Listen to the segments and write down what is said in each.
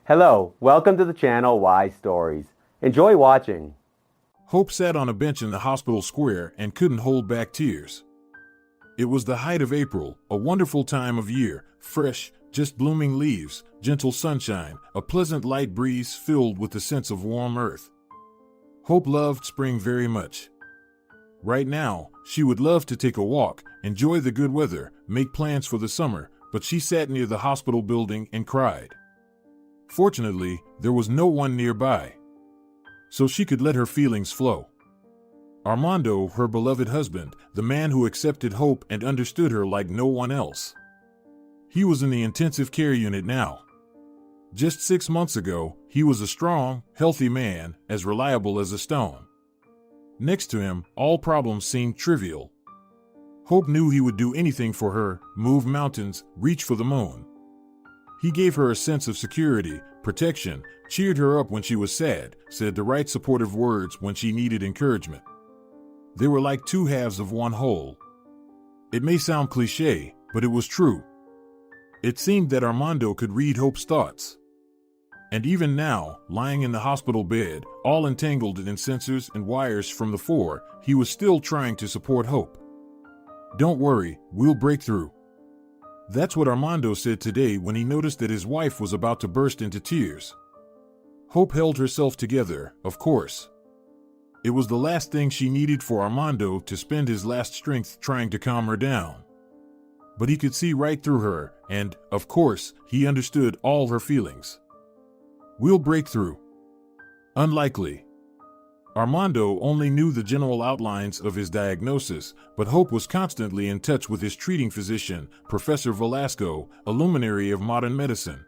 Hello, welcome to the channel Why Stories. Enjoy watching. Hope sat on a bench in the hospital square and couldn't hold back tears. It was the height of April, a wonderful time of year, fresh, just blooming leaves, gentle sunshine, a pleasant light breeze filled with the sense of warm earth. Hope loved spring very much. Right now, she would love to take a walk, enjoy the good weather, make plans for the summer, but she sat near the hospital building and cried. Fortunately, there was no one nearby, so she could let her feelings flow. Armando, her beloved husband, the man who accepted Hope and understood her like no one else. He was in the intensive care unit now. Just 6 months ago, he was a strong, healthy man, as reliable as a stone. Next to him, all problems seemed trivial. Hope knew he would do anything for her, move mountains, reach for the moon. He gave her a sense of security, protection, cheered her up when she was sad, said the right supportive words when she needed encouragement. They were like two halves of one whole. It may sound cliché, but it was true. It seemed that Armando could read Hope's thoughts. And even now, lying in the hospital bed, all entangled in sensors and wires from the floor, he was still trying to support Hope. "Don't worry, we'll break through." That's what Armando said today when he noticed that his wife was about to burst into tears. Hope held herself together, of course. It was the last thing she needed for Armando to spend his last strength trying to calm her down. But he could see right through her, and, of course, he understood all her feelings. "We'll break through." Unlikely. Armando only knew the general outlines of his diagnosis, but Hope was constantly in touch with his treating physician, Professor Velasco, a luminary of modern medicine.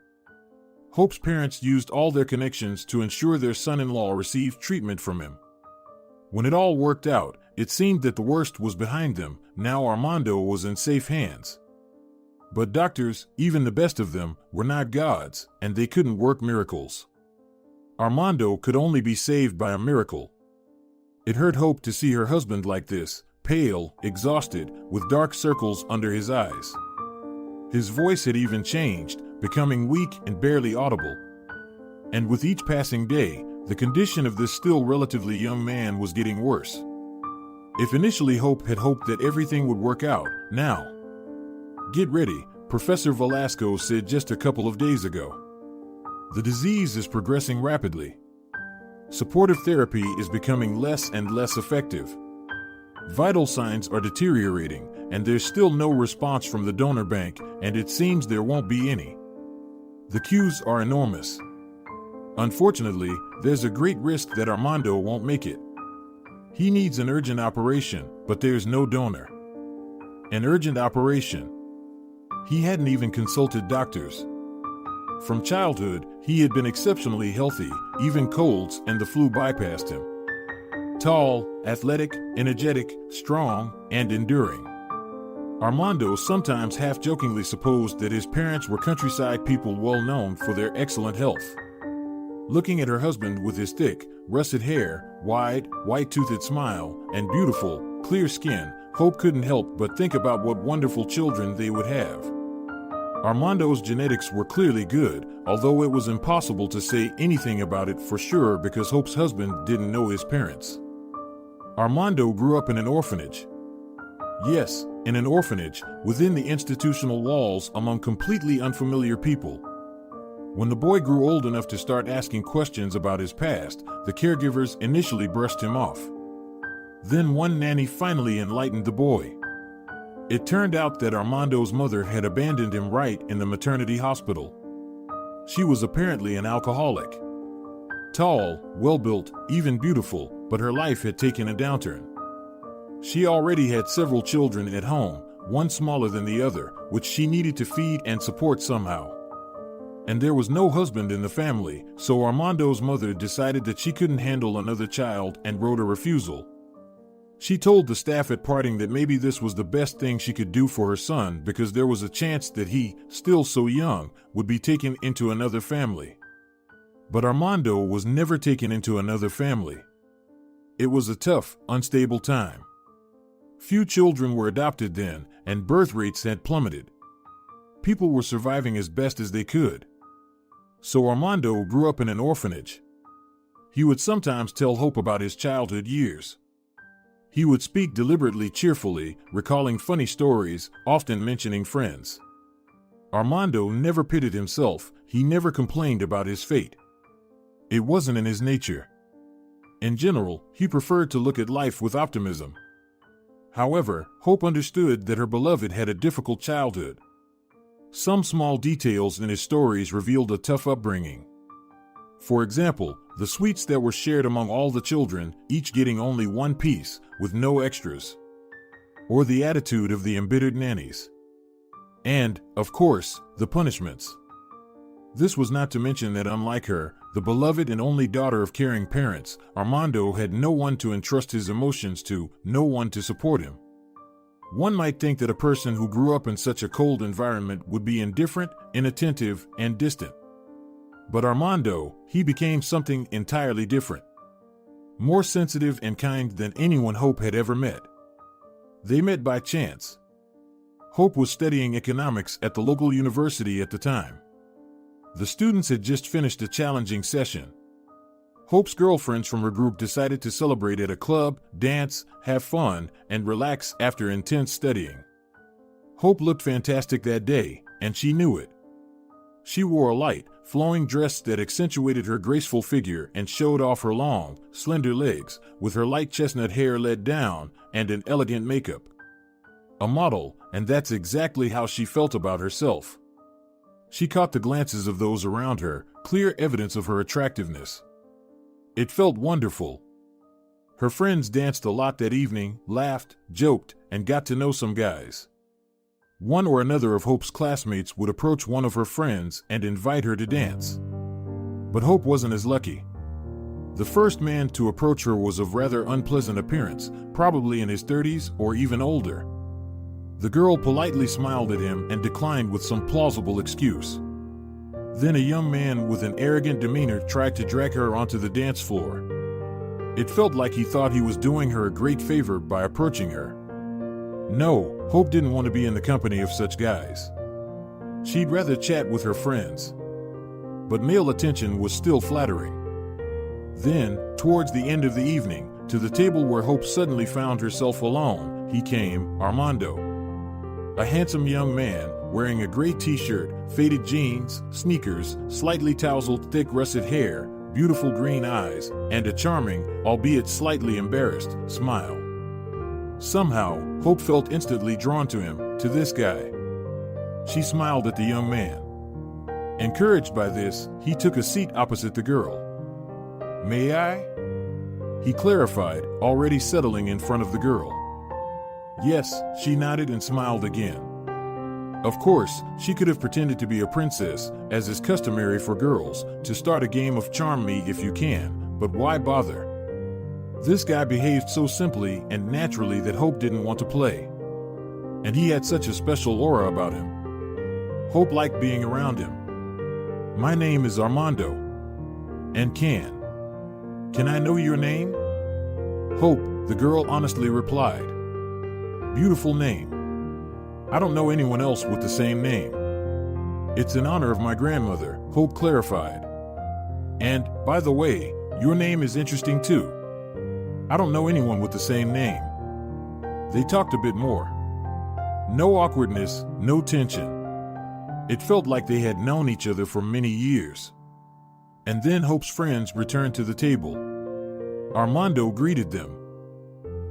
Hope's parents used all their connections to ensure their son-in-law received treatment from him. When it all worked out, it seemed that the worst was behind them. Now Armando was in safe hands. But doctors, even the best of them, were not gods, and they couldn't work miracles. Armando could only be saved by a miracle. It hurt Hope to see her husband like this, pale, exhausted, with dark circles under his eyes. His voice had even changed, becoming weak and barely audible. And with each passing day, the condition of this still relatively young man was getting worse. If initially Hope had hoped that everything would work out, now. "Get ready," Professor Velasco said just a couple of days ago. "The disease is progressing rapidly. Supportive therapy is becoming less and less effective. Vital signs are deteriorating, and there's still no response from the donor bank, and it seems there won't be any. The queues are enormous. Unfortunately, there's a great risk that Armando won't make it. He needs an urgent operation, but there's no donor." An urgent operation. He hadn't even consulted doctors. From childhood, he had been exceptionally healthy, even colds and the flu bypassed him. Tall, athletic, energetic, strong, and enduring. Armando sometimes half-jokingly supposed that his parents were countryside people well known for their excellent health. Looking at her husband with his thick, russet hair, wide, white-toothed smile, and beautiful, clear skin, Hope couldn't help but think about what wonderful children they would have. Armando's genetics were clearly good, although it was impossible to say anything about it for sure because Hope's husband didn't know his parents. Armando grew up in an orphanage. Yes, in an orphanage, within the institutional walls among completely unfamiliar people. When the boy grew old enough to start asking questions about his past, the caregivers initially brushed him off. Then one nanny finally enlightened the boy. It turned out that Armando's mother had abandoned him right in the maternity hospital. She was apparently an alcoholic. Tall, well-built, even beautiful, but her life had taken a downturn. She already had several children at home, one smaller than the other, which she needed to feed and support somehow. And there was no husband in the family, so Armando's mother decided that she couldn't handle another child and wrote a refusal. She told the staff at parting that maybe this was the best thing she could do for her son because there was a chance that he, still so young, would be taken into another family. But Armando was never taken into another family. It was a tough, unstable time. Few children were adopted then, and birth rates had plummeted. People were surviving as best as they could. So Armando grew up in an orphanage. He would sometimes tell Hope about his childhood years. He would speak deliberately cheerfully, recalling funny stories, often mentioning friends. Armando never pitted himself, he never complained about his fate. It wasn't in his nature. In general, he preferred to look at life with optimism. However, Hope understood that her beloved had a difficult childhood. Some small details in his stories revealed a tough upbringing. For example, the sweets that were shared among all the children, each getting only one piece, with no extras. Or the attitude of the embittered nannies. And, of course, the punishments. This was not to mention that unlike her, the beloved and only daughter of caring parents, Armando had no one to entrust his emotions to, no one to support him. One might think that a person who grew up in such a cold environment would be indifferent, inattentive, and distant. But Armando, he became something entirely different. More sensitive and kind than anyone Hope had ever met. They met by chance. Hope was studying economics at the local university at the time. The students had just finished a challenging session. Hope's girlfriends from her group decided to celebrate at a club, dance, have fun, and relax after intense studying. Hope looked fantastic that day, and she knew it. She wore a light, flowing dress that accentuated her graceful figure and showed off her long, slender legs, with her light chestnut hair let down, and an elegant makeup. A model, and that's exactly how she felt about herself. She caught the glances of those around her, clear evidence of her attractiveness. It felt wonderful. Her friends danced a lot that evening, laughed, joked, and got to know some guys. One or another of Hope's classmates would approach one of her friends and invite her to dance. But Hope wasn't as lucky. The first man to approach her was of rather unpleasant appearance, probably in his 30s or even older. The girl politely smiled at him and declined with some plausible excuse. Then a young man with an arrogant demeanor tried to drag her onto the dance floor. It felt like he thought he was doing her a great favor by approaching her. No, Hope didn't want to be in the company of such guys. She'd rather chat with her friends. But male attention was still flattering. Then, towards the end of the evening, to the table where Hope suddenly found herself alone, he came, Armando. A handsome young man, wearing a gray t-shirt, faded jeans, sneakers, slightly tousled thick russet hair, beautiful green eyes, and a charming, albeit slightly embarrassed, smile. Somehow, Hope felt instantly drawn to him, to this guy. She smiled at the young man. Encouraged by this, he took a seat opposite the girl. "May I?" he clarified, already settling in front of the girl. Yes, she nodded and smiled again. Of course, she could have pretended to be a princess, as is customary for girls, to start a game of charm me if you can, but why bother? This guy behaved so simply and naturally that Hope didn't want to play. And he had such a special aura about him. Hope liked being around him. "My name is Armando. And can I know your name?" "Hope," the girl honestly replied. "Beautiful name. I don't know anyone else with the same name." "It's in honor of my grandmother," Hope clarified. "And, by the way, your name is interesting too. I don't know anyone with the same name." They talked a bit more. No awkwardness, no tension. It felt like they had known each other for many years. And then Hope's friends returned to the table. Armando greeted them.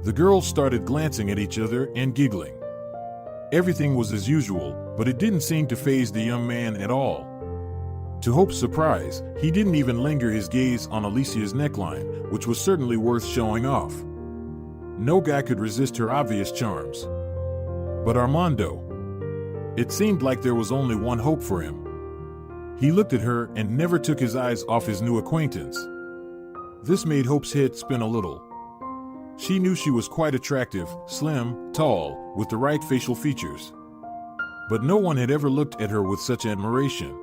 The girls started glancing at each other and giggling. Everything was as usual, but it didn't seem to faze the young man at all. To Hope's surprise, he didn't even linger his gaze on Alicia's neckline, which was certainly worth showing off. No guy could resist her obvious charms. But Armando, it seemed like there was only one hope for him. He looked at her and never took his eyes off his new acquaintance. This made Hope's head spin a little. She knew she was quite attractive, slim, tall, with the right facial features. But no one had ever looked at her with such admiration.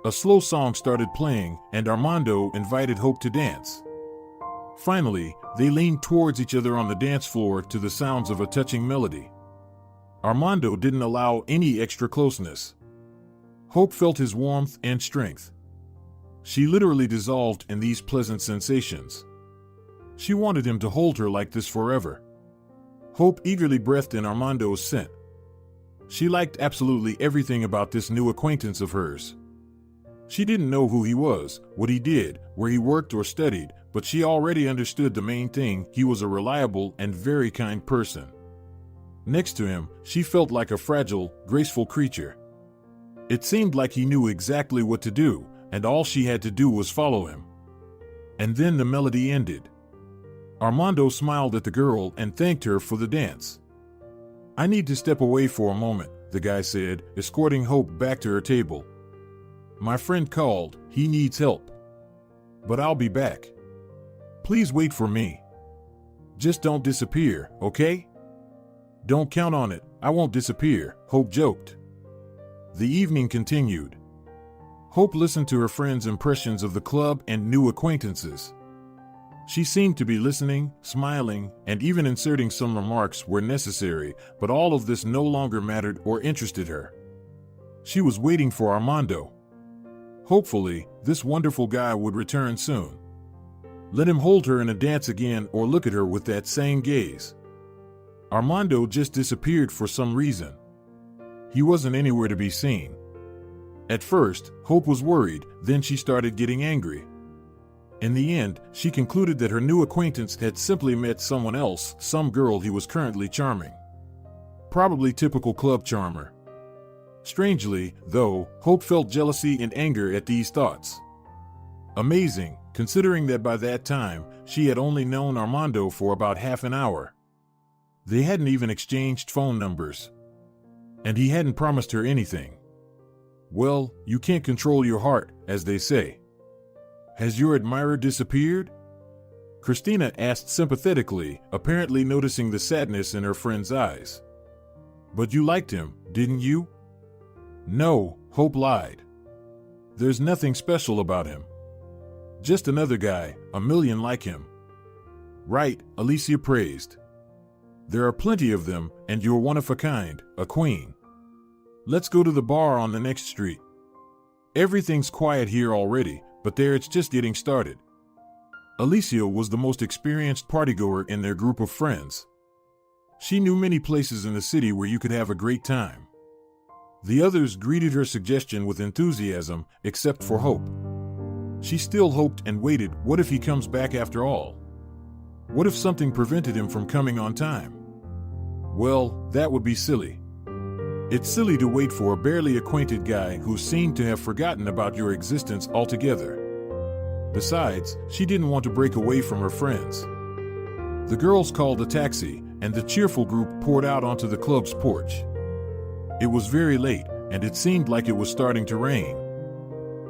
A slow song started playing, and Armando invited Hope to dance. Finally, they leaned towards each other on the dance floor to the sounds of a touching melody. Armando didn't allow any extra closeness. Hope felt his warmth and strength. She literally dissolved in these pleasant sensations. She wanted him to hold her like this forever. Hope eagerly breathed in Armando's scent. She liked absolutely everything about this new acquaintance of hers. She didn't know who he was, what he did, where he worked or studied, but she already understood the main thing: he was a reliable and very kind person. Next to him, she felt like a fragile, graceful creature. It seemed like he knew exactly what to do, and all she had to do was follow him. And then the melody ended. Armando smiled at the girl and thanked her for the dance. "I need to step away for a moment," the guy said, escorting Hope back to her table. "My friend called, he needs help. But I'll be back. Please wait for me. Just don't disappear, okay?" "Don't count on it, I won't disappear," Hope joked. The evening continued. Hope listened to her friend's impressions of the club and new acquaintances. She seemed to be listening, smiling, and even inserting some remarks where necessary, but all of this no longer mattered or interested her. She was waiting for Armando. Hopefully, this wonderful guy would return soon. Let him hold her in a dance again or look at her with that same gaze. Armando just disappeared for some reason. He wasn't anywhere to be seen. At first, Hope was worried, then she started getting angry. In the end, she concluded that her new acquaintance had simply met someone else, some girl he was currently charming. Probably typical club charmer. Strangely, though, Hope felt jealousy and anger at these thoughts. Amazing, considering that by that time, she had only known Armando for about half an hour. They hadn't even exchanged phone numbers. And he hadn't promised her anything. Well, you can't control your heart, as they say. "Has your admirer disappeared?" Christina asked sympathetically, apparently noticing the sadness in her friend's eyes. "But you liked him, didn't you?" "No," Hope lied. "There's nothing special about him. Just another guy, a million like him." "Right," Alicia praised. "There are plenty of them, and you're one of a kind, a queen. Let's go to the bar on the next street. Everything's quiet here already, but there it's just getting started." Alicia was the most experienced partygoer in their group of friends. She knew many places in the city where you could have a great time. The others greeted her suggestion with enthusiasm, except for Hope. She still hoped and waited. What if he comes back after all? What if something prevented him from coming on time? Well, that would be silly. It's silly to wait for a barely acquainted guy who seemed to have forgotten about your existence altogether. Besides, she didn't want to break away from her friends. The girls called a taxi, and the cheerful group poured out onto the club's porch. It was very late, and it seemed like it was starting to rain.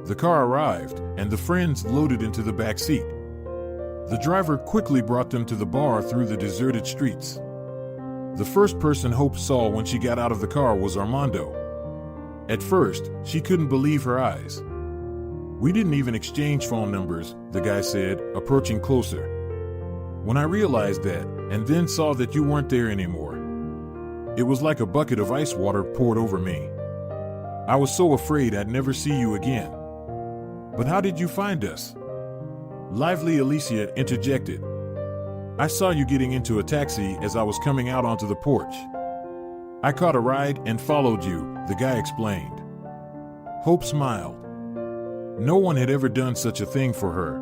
The car arrived, and the friends loaded into the back seat. The driver quickly brought them to the bar through the deserted streets. The first person Hope saw when she got out of the car was Armando. At first, she couldn't believe her eyes. "We didn't even exchange phone numbers," the guy said, approaching closer. "When I realized that, and then saw that you weren't there anymore, it was like a bucket of ice water poured over me. I was so afraid I'd never see you again." "But how did you find us?" Lively Alicia interjected. "I saw you getting into a taxi as I was coming out onto the porch. I caught a ride and followed you," the guy explained. Hope smiled. No one had ever done such a thing for her.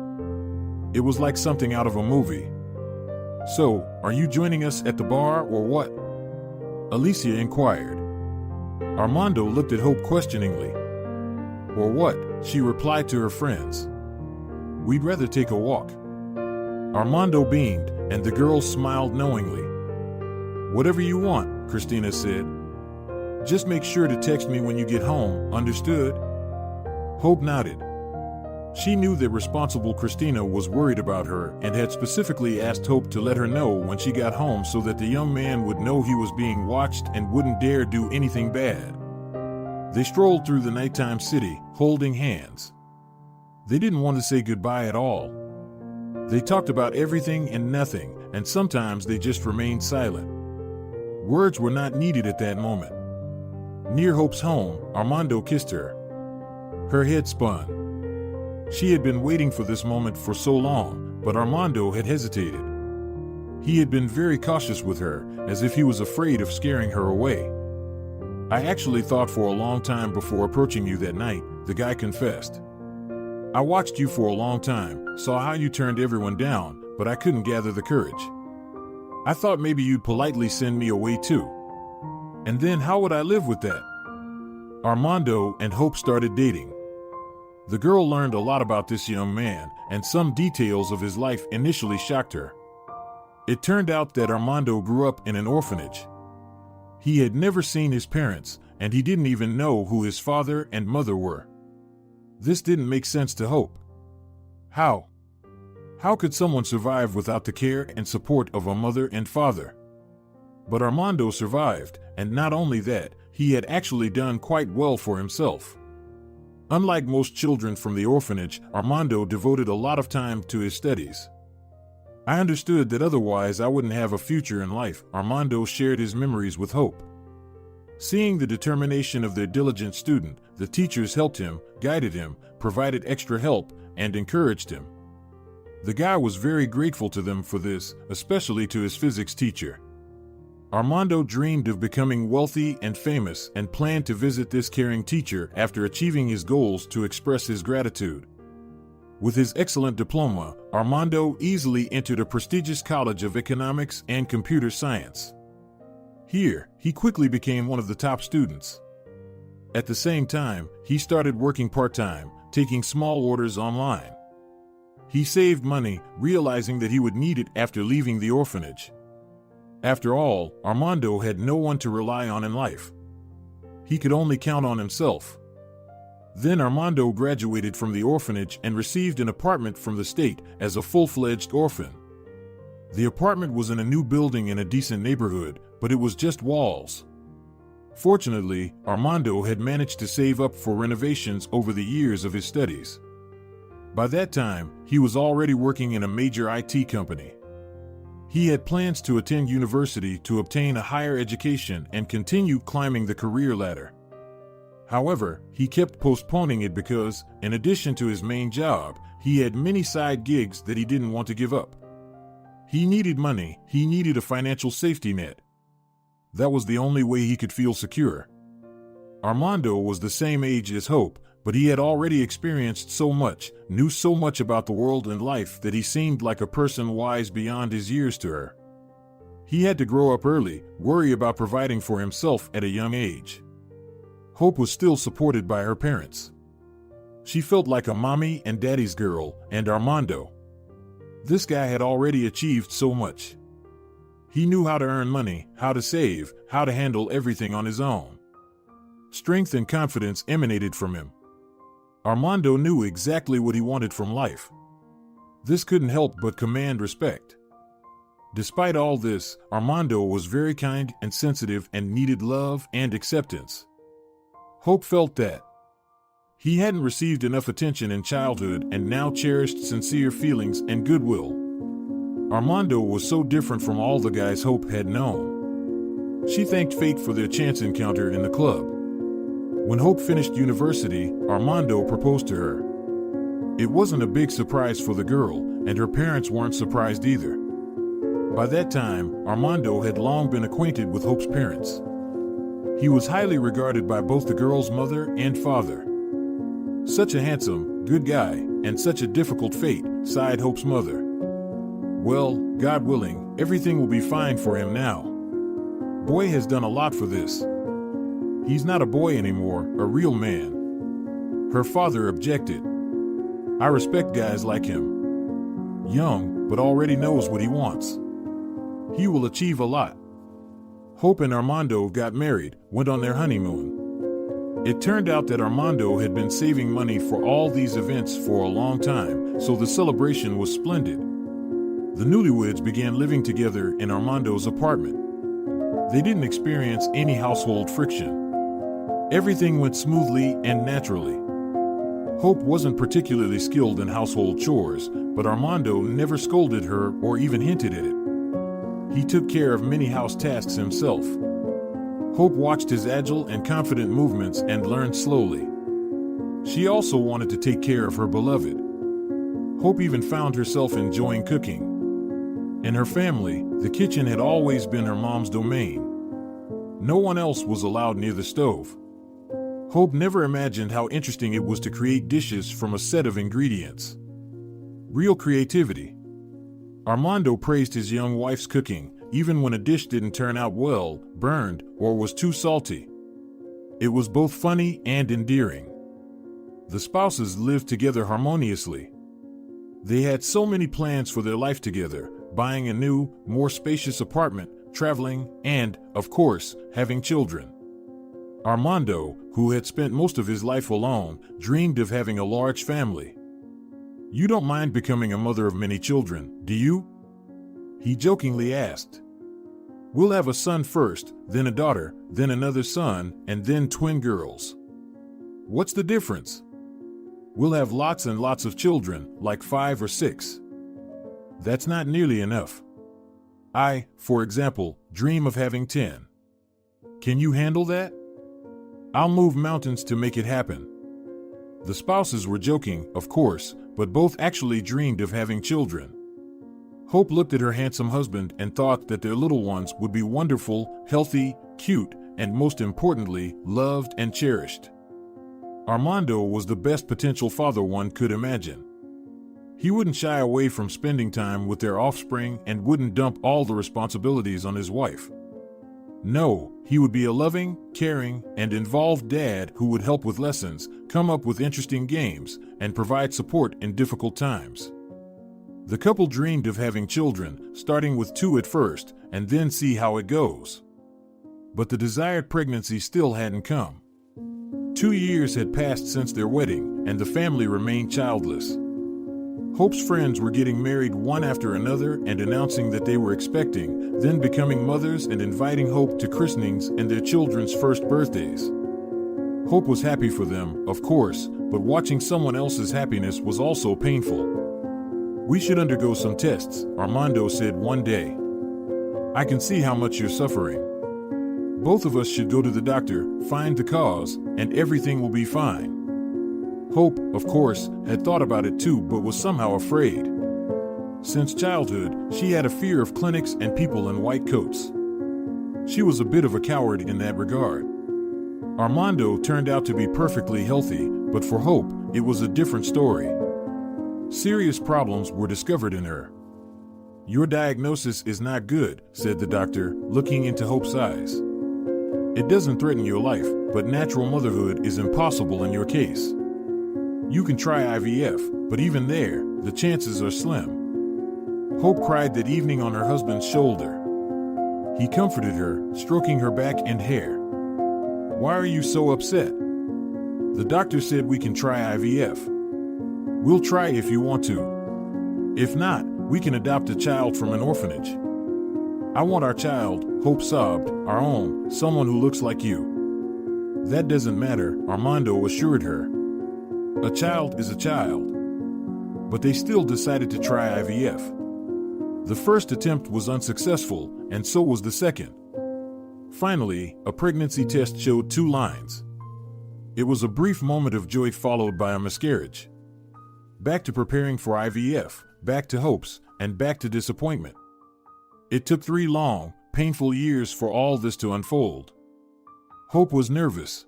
It was like something out of a movie. "So, are you joining us at the bar or what?" Alicia inquired. Armando looked at Hope questioningly. "Or what?" she replied to her friends. "We'd rather take a walk." Armando beamed, and the girls smiled knowingly. "Whatever you want," Christina said. "Just make sure to text me when you get home, understood?" Hope nodded. She knew that responsible Christina was worried about her and had specifically asked Hope to let her know when she got home so that the young man would know he was being watched and wouldn't dare do anything bad. They strolled through the nighttime city, holding hands. They didn't want to say goodbye at all. They talked about everything and nothing, and sometimes they just remained silent. Words were not needed at that moment. Near Hope's home, Armando kissed her. Her head spun. She had been waiting for this moment for so long, but Armando had hesitated. He had been very cautious with her, as if he was afraid of scaring her away. "I actually thought for a long time before approaching you that night," the guy confessed. "I watched you for a long time, saw how you turned everyone down, but I couldn't gather the courage. I thought maybe you'd politely send me away too. And then how would I live with that?" Armando and Hope started dating. The girl learned a lot about this young man, and some details of his life initially shocked her. It turned out that Armando grew up in an orphanage. He had never seen his parents, and he didn't even know who his father and mother were. This didn't make sense to Hope. How? How could someone survive without the care and support of a mother and father? But Armando survived, and not only that, he had actually done quite well for himself. Unlike most children from the orphanage, Armando devoted a lot of time to his studies. "I understood that otherwise I wouldn't have a future in life," Armando shared his memories with Hope. Seeing the determination of their diligent student, the teachers helped him, guided him, provided extra help, and encouraged him. The guy was very grateful to them for this, especially to his physics teacher. Armando dreamed of becoming wealthy and famous and planned to visit this caring teacher after achieving his goals to express his gratitude. With his excellent diploma, Armando easily entered a prestigious college of economics and computer science. Here, he quickly became one of the top students. At the same time, he started working part-time, taking small orders online. He saved money, realizing that he would need it after leaving the orphanage. After all, Armando had no one to rely on in life. He could only count on himself. Then Armando graduated from the orphanage and received an apartment from the state as a full-fledged orphan. The apartment was in a new building in a decent neighborhood, but it was just walls. Fortunately, Armando had managed to save up for renovations over the years of his studies. By that time, he was already working in a major IT company. He had plans to attend university to obtain a higher education and continue climbing the career ladder. However, he kept postponing it because, in addition to his main job, he had many side gigs that he didn't want to give up. He needed money, he needed a financial safety net. That was the only way he could feel secure. Armando was the same age as Hope, but he had already experienced so much, knew so much about the world and life that he seemed like a person wise beyond his years to her. He had to grow up early, worry about providing for himself at a young age. Hope was still supported by her parents. She felt like a mommy and daddy's girl, and Armando. This guy had already achieved so much. He knew how to earn money, how to save, how to handle everything on his own. Strength and confidence emanated from him. Armando knew exactly what he wanted from life. This couldn't help but command respect. Despite all this, Armando was very kind and sensitive and needed love and acceptance. Hope felt that. He hadn't received enough attention in childhood and now cherished sincere feelings and goodwill. Armando was so different from all the guys Hope had known. She thanked fate for their chance encounter in the club. When Hope finished university, Armando proposed to her. It wasn't a big surprise for the girl, and her parents weren't surprised either. By that time, Armando had long been acquainted with Hope's parents. He was highly regarded by both the girl's mother and father. "Such a handsome, good guy, and such a difficult fate," sighed Hope's mother. "Well, God willing, everything will be fine for him now. Boy has done a lot for this. He's not a boy anymore, a real man." Her father objected. "I respect guys like him. Young, but already knows what he wants. He will achieve a lot." Hope and Armando got married, went on their honeymoon. It turned out that Armando had been saving money for all these events for a long time, so the celebration was splendid. The newlyweds began living together in Armando's apartment. They didn't experience any household friction. Everything went smoothly and naturally. Hope wasn't particularly skilled in household chores, but Armando never scolded her or even hinted at it. He took care of many house tasks himself. Hope watched his agile and confident movements and learned slowly. She also wanted to take care of her beloved. Hope even found herself enjoying cooking. In her family, the kitchen had always been her mom's domain. No one else was allowed near the stove. Hope never imagined how interesting it was to create dishes from a set of ingredients. Real creativity. Armando praised his young wife's cooking, even when a dish didn't turn out well, burned, or was too salty. It was both funny and endearing. The spouses lived together harmoniously. They had so many plans for their life together, buying a new, more spacious apartment, traveling, and, of course, having children. Armando, who had spent most of his life alone, dreamed of having a large family. "You don't mind becoming a mother of many children, do you?" he jokingly asked. "We'll have a son first, then a daughter, then another son, and then twin girls." "What's the difference?" "We'll have lots and lots of children, like 5 or 6. That's not nearly enough. I, for example, dream of having 10. Can you handle that?" "I'll move mountains to make it happen." The spouses were joking, of course, but both actually dreamed of having children. Hope looked at her handsome husband and thought that their little ones would be wonderful, healthy, cute, and most importantly, loved and cherished. Armando was the best potential father one could imagine. He wouldn't shy away from spending time with their offspring and wouldn't dump all the responsibilities on his wife. No, he would be a loving, caring, and involved dad who would help with lessons, come up with interesting games, and provide support in difficult times. The couple dreamed of having children, starting with 2 at first, and then see how it goes. But the desired pregnancy still hadn't come. 2 years had passed since their wedding, and the family remained childless. Hope's friends were getting married one after another and announcing that they were expecting, then becoming mothers and inviting Hope to christenings and their children's first birthdays. Hope was happy for them, of course, but watching someone else's happiness was also painful. "We should undergo some tests," Armando said one day. "I can see how much you're suffering. Both of us should go to the doctor, find the cause, and everything will be fine." Hope, of course, had thought about it too but was somehow afraid. Since childhood, she had a fear of clinics and people in white coats. She was a bit of a coward in that regard. Armando turned out to be perfectly healthy, but for Hope, it was a different story. Serious problems were discovered in her. "Your diagnosis is not good," said the doctor, looking into Hope's eyes. "It doesn't threaten your life, but natural motherhood is impossible in your case. You can try IVF, but even there, the chances are slim." Hope cried that evening on her husband's shoulder. He comforted her, stroking her back and hair. "Why are you so upset? The doctor said we can try IVF. We'll try if you want to. If not, we can adopt a child from an orphanage. I want our child," Hope sobbed, "our own, someone who looks like you." "That doesn't matter," Armando assured her. "A child is a child." But they still decided to try IVF. The first attempt was unsuccessful, and so was the second. Finally, a pregnancy test showed 2 lines. It was a brief moment of joy followed by a miscarriage. Back to preparing for IVF, back to hopes, and back to disappointment. It took 3 long, painful years for all this to unfold. Hope was nervous.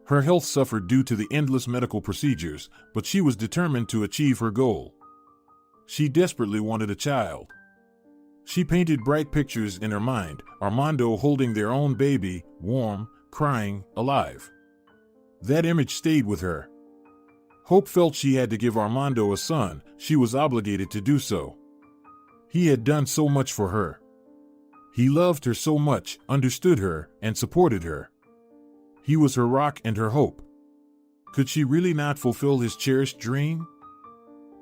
Her health suffered due to the endless medical procedures, but she was determined to achieve her goal. She desperately wanted a child. She painted bright pictures in her mind, Armando holding their own baby, warm, crying, alive. That image stayed with her. Hope felt she had to give Armando a son, she was obligated to do so. He had done so much for her. He loved her so much, understood her, and supported her. He was her rock and her hope. Could she really not fulfill his cherished dream?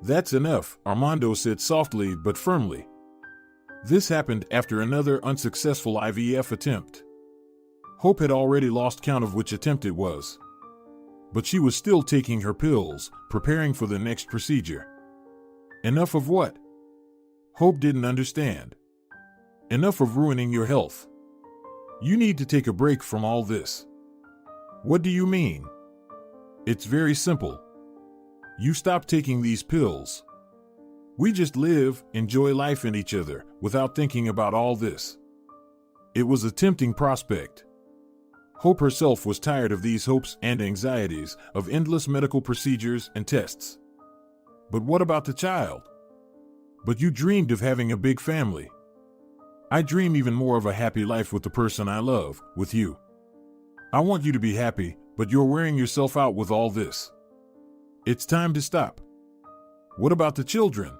"That's enough," Armando said softly but firmly. This happened after another unsuccessful IVF attempt. Hope had already lost count of which attempt it was. But she was still taking her pills, preparing for the next procedure. Enough of what? Hope didn't understand. Enough of ruining your health. You need to take a break from all this. What do you mean? It's very simple. You stop taking these pills. We just live, enjoy life and each other, without thinking about all this. It was a tempting prospect. Hope herself was tired of these hopes and anxieties, of endless medical procedures and tests. But what about the child? But you dreamed of having a big family. I dream even more of a happy life with the person I love, with you. I want you to be happy, but you're wearing yourself out with all this. It's time to stop. What about the children?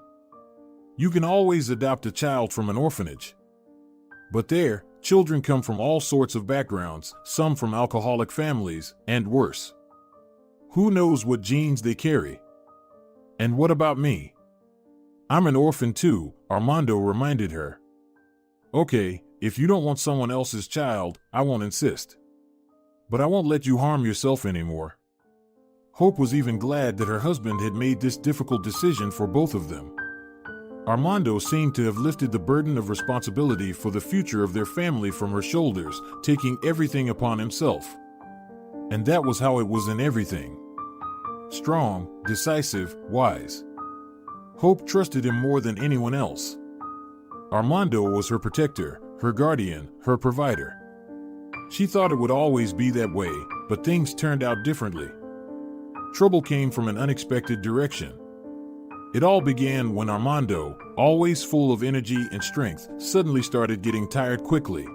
You can always adopt a child from an orphanage. But there, children come from all sorts of backgrounds, some from alcoholic families, and worse. Who knows what genes they carry? And what about me? I'm an orphan too, Armando reminded her. Okay, if you don't want someone else's child, I won't insist. But I won't let you harm yourself anymore. Hope was even glad that her husband had made this difficult decision for both of them. Armando seemed to have lifted the burden of responsibility for the future of their family from her shoulders, taking everything upon himself. And that was how it was in everything. Strong, decisive, wise. Hope trusted him more than anyone else. Armando was her protector, her guardian, her provider. She thought it would always be that way, but things turned out differently. Trouble came from an unexpected direction. It all began when Armando, always full of energy and strength, suddenly started getting tired quickly.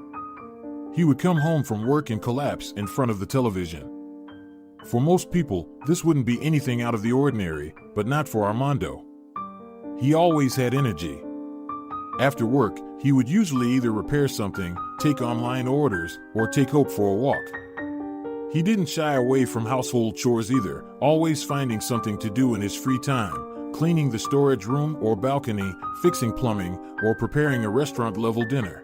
He would come home from work and collapse in front of the television. For most people, this wouldn't be anything out of the ordinary, but not for Armando. He always had energy. After work, he would usually either repair something, take online orders, or take Hope for a walk. He didn't shy away from household chores either, always finding something to do in his free time, cleaning the storage room or balcony, fixing plumbing, or preparing a restaurant-level dinner.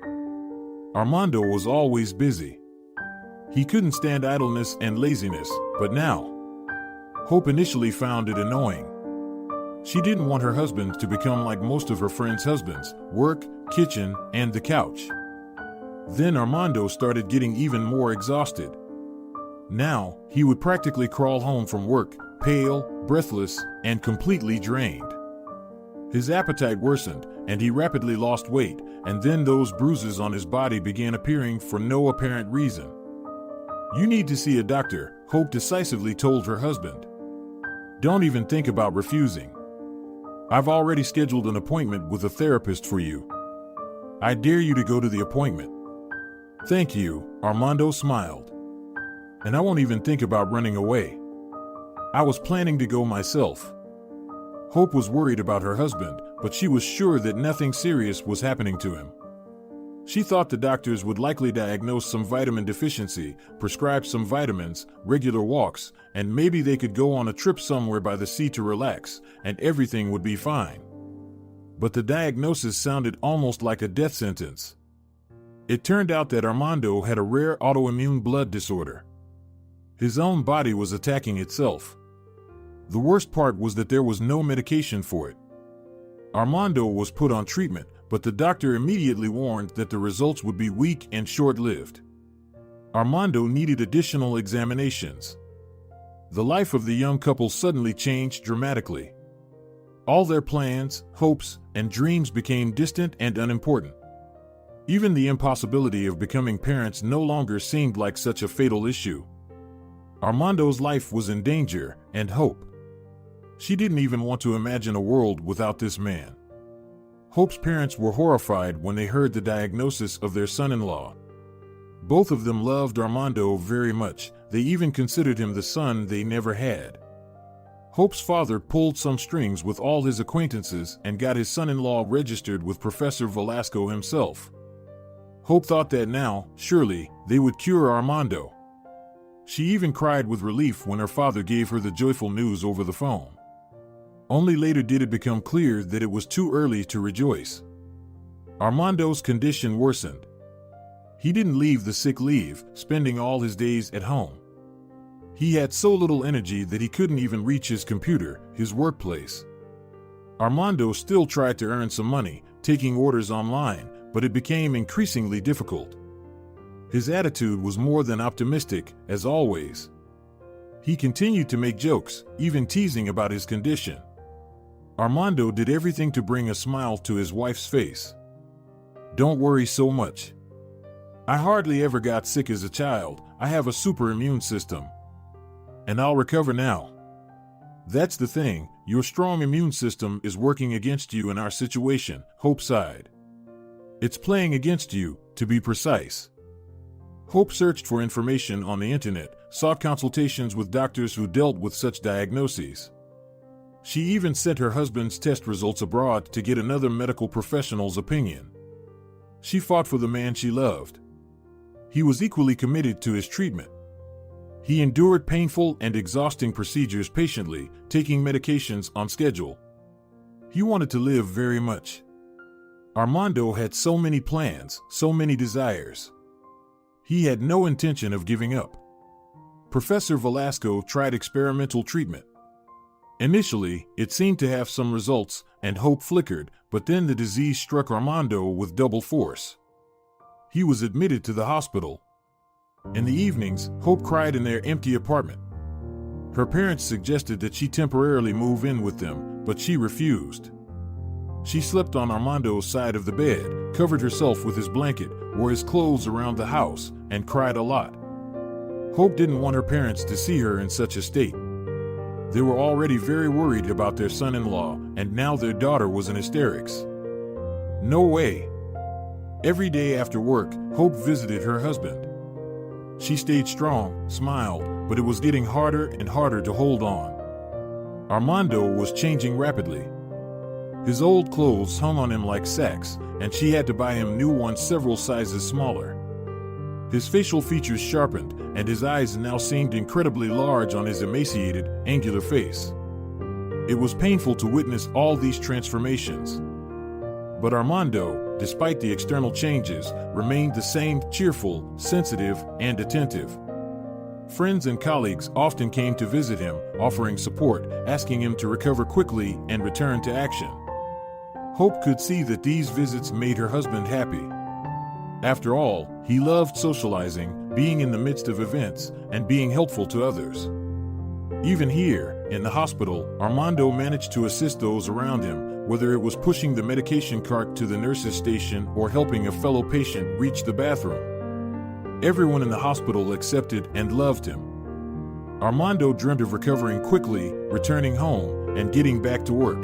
Armando was always busy. He couldn't stand idleness and laziness, but now, Hope initially found it annoying. She didn't want her husband to become like most of her friends' husbands, work, kitchen, and the couch. Then Armando started getting even more exhausted. Now, he would practically crawl home from work, pale, breathless, and completely drained. His appetite worsened, and he rapidly lost weight, and then those bruises on his body began appearing for no apparent reason. "You need to see a doctor," Hope decisively told her husband. "Don't even think about refusing. I've already scheduled an appointment with a therapist for you. I dare you to go to the appointment." "Thank you," Armando smiled. "And I won't even think about running away. I was planning to go myself." Hope was worried about her husband, but she was sure that nothing serious was happening to him. She thought the doctors would likely diagnose some vitamin deficiency, prescribe some vitamins, regular walks, and maybe they could go on a trip somewhere by the sea to relax, and everything would be fine. But the diagnosis sounded almost like a death sentence. It turned out that Armando had a rare autoimmune blood disorder. His own body was attacking itself. The worst part was that there was no medication for it. Armando was put on treatment, but the doctor immediately warned that the results would be weak and short-lived. Armando needed additional examinations. The life of the young couple suddenly changed dramatically. All their plans, hopes, and dreams became distant and unimportant. Even the impossibility of becoming parents no longer seemed like such a fatal issue. Armando's life was in danger, and Hope. She didn't even want to imagine a world without this man. Hope's parents were horrified when they heard the diagnosis of their son-in-law. Both of them loved Armando very much. They even considered him the son they never had. Hope's father pulled some strings with all his acquaintances and got his son-in-law registered with Professor Velasco himself. Hope thought that now, surely, they would cure Armando. She even cried with relief when her father gave her the joyful news over the phone. Only later did it become clear that it was too early to rejoice. Armando's condition worsened. He didn't leave the sick leave, spending all his days at home. He had so little energy that he couldn't even reach his computer, his workplace. Armando still tried to earn some money, taking orders online, but it became increasingly difficult. His attitude was more than optimistic, as always. He continued to make jokes, even teasing about his condition. Armando did everything to bring a smile to his wife's face. "Don't worry so much. I hardly ever got sick as a child. I have a super immune system. And I'll recover now." "That's the thing, your strong immune system is working against you in our situation," Hope sighed. "It's playing against you, to be precise." Hope searched for information on the internet, sought consultations with doctors who dealt with such diagnoses. She even sent her husband's test results abroad to get another medical professional's opinion. She fought for the man she loved. He was equally committed to his treatment. He endured painful and exhausting procedures patiently, taking medications on schedule. He wanted to live very much. Armando had so many plans, so many desires. He had no intention of giving up. Professor Velasco tried experimental treatment. Initially, it seemed to have some results, and hope flickered, but then the disease struck Armando with double force. He was admitted to the hospital. In the evenings, Hope cried in their empty apartment. Her parents suggested that she temporarily move in with them, but she refused. She slept on Armando's side of the bed, covered herself with his blanket, wore his clothes around the house, and cried a lot. Hope didn't want her parents to see her in such a state. They were already very worried about their son-in-law, and now their daughter was in hysterics. No way. Every day after work, Hope visited her husband. She stayed strong, smiled, but it was getting harder and harder to hold on. Armando was changing rapidly. His old clothes hung on him like sacks, and she had to buy him new ones several sizes smaller. His facial features sharpened, and his eyes now seemed incredibly large on his emaciated, angular face. It was painful to witness all these transformations. But Armando, despite the external changes, remained the same, cheerful, sensitive, and attentive. Friends and colleagues often came to visit him, offering support, asking him to recover quickly and return to action. Hope could see that these visits made her husband happy. After all, he loved socializing, being in the midst of events, and being helpful to others. Even here, in the hospital, Armando managed to assist those around him, whether it was pushing the medication cart to the nurse's station or helping a fellow patient reach the bathroom. Everyone in the hospital accepted and loved him. Armando dreamed of recovering quickly, returning home, and getting back to work.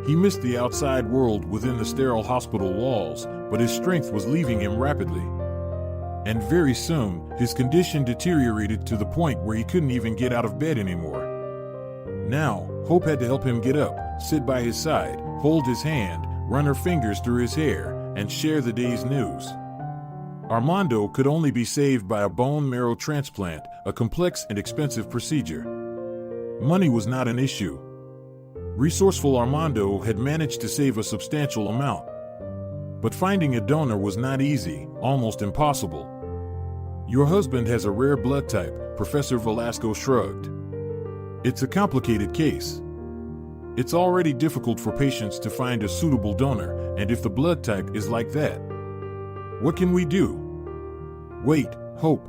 He missed the outside world within the sterile hospital walls, but his strength was leaving him rapidly. And very soon, his condition deteriorated to the point where he couldn't even get out of bed anymore. Now, Hope had to help him get up, sit by his side, hold his hand, run her fingers through his hair, and share the day's news. Armando could only be saved by a bone marrow transplant, a complex and expensive procedure. Money was not an issue. Resourceful Armando had managed to save a substantial amount. But finding a donor was not easy, almost impossible. "Your husband has a rare blood type," Professor Velasco shrugged. "It's a complicated case. It's already difficult for patients to find a suitable donor, and if the blood type is like that, what can we do?" "Wait, Hope.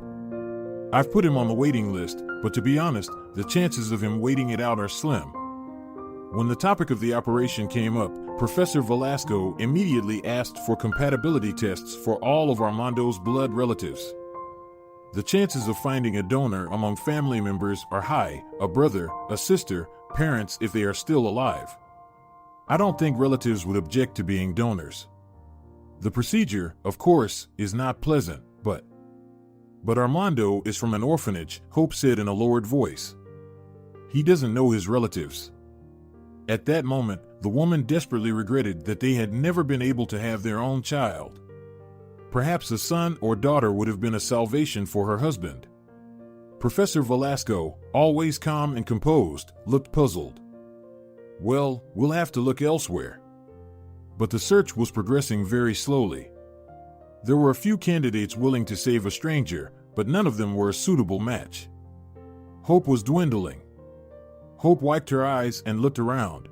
I've put him on the waiting list, but to be honest, the chances of him waiting it out are slim." When the topic of the operation came up, Professor Velasco immediately asked for compatibility tests for all of Armando's blood relatives. The chances of finding a donor among family members are high: a brother, a sister, parents if they are still alive. I don't think relatives would object to being donors. The procedure, of course, is not pleasant, but Armando is from an orphanage, Hope said in a lowered voice. He doesn't know his relatives. At that moment, the woman desperately regretted that they had never been able to have their own child. Perhaps a son or daughter would have been a salvation for her husband. Professor Velasco, always calm and composed, looked puzzled. "Well, we'll have to look elsewhere." But the search was progressing very slowly. There were a few candidates willing to save a stranger, but none of them were a suitable match. Hope was dwindling. Hope wiped her eyes and looked around.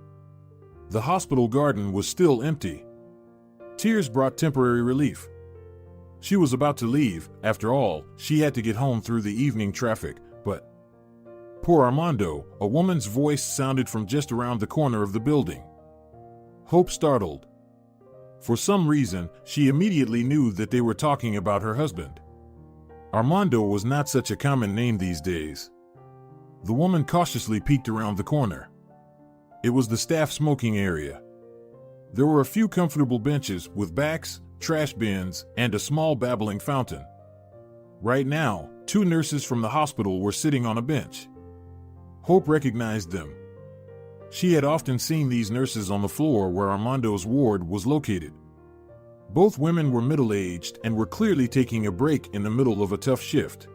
The hospital garden was still empty. Tears brought temporary relief. She was about to leave. After all, she had to get home through the evening traffic, but Poor Armando, a woman's voice sounded from just around the corner of the building. Hope startled. For some reason, she immediately knew that they were talking about her husband. Armando was not such a common name these days. The woman cautiously peeked around the corner. It was the staff smoking area. There were a few comfortable benches with backs, trash bins, and a small babbling fountain. Right now, 2 nurses from the hospital were sitting on a bench. Hope recognized them. She had often seen these nurses on the floor where Armando's ward was located. Both women were middle-aged and were clearly taking a break in the middle of a tough shift.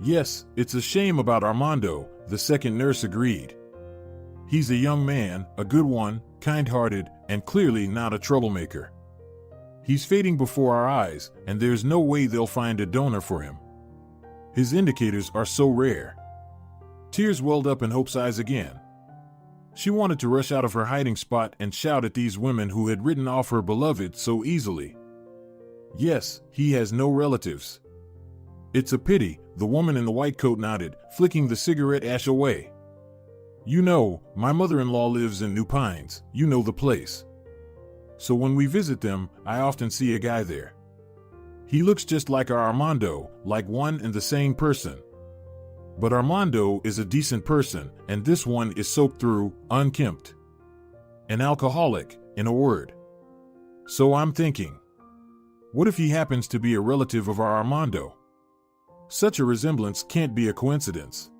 Yes, it's a shame about Armando, the second nurse agreed. He's a young man, a good one, kind-hearted, and clearly not a troublemaker. He's fading before our eyes, and there's no way they'll find a donor for him. His indicators are so rare. Tears welled up in Hope's eyes again. She wanted to rush out of her hiding spot and shout at these women who had written off her beloved so easily. Yes, he has no relatives. It's a pity, the woman in the white coat nodded, flicking the cigarette ash away. You know, my mother-in-law lives in New Pines, you know the place. So when we visit them, I often see a guy there. He looks just like our Armando, like one and the same person. But Armando is a decent person, and this one is soaked through, unkempt. An alcoholic, in a word. So I'm thinking, what if he happens to be a relative of our Armando? Such a resemblance can't be a coincidence.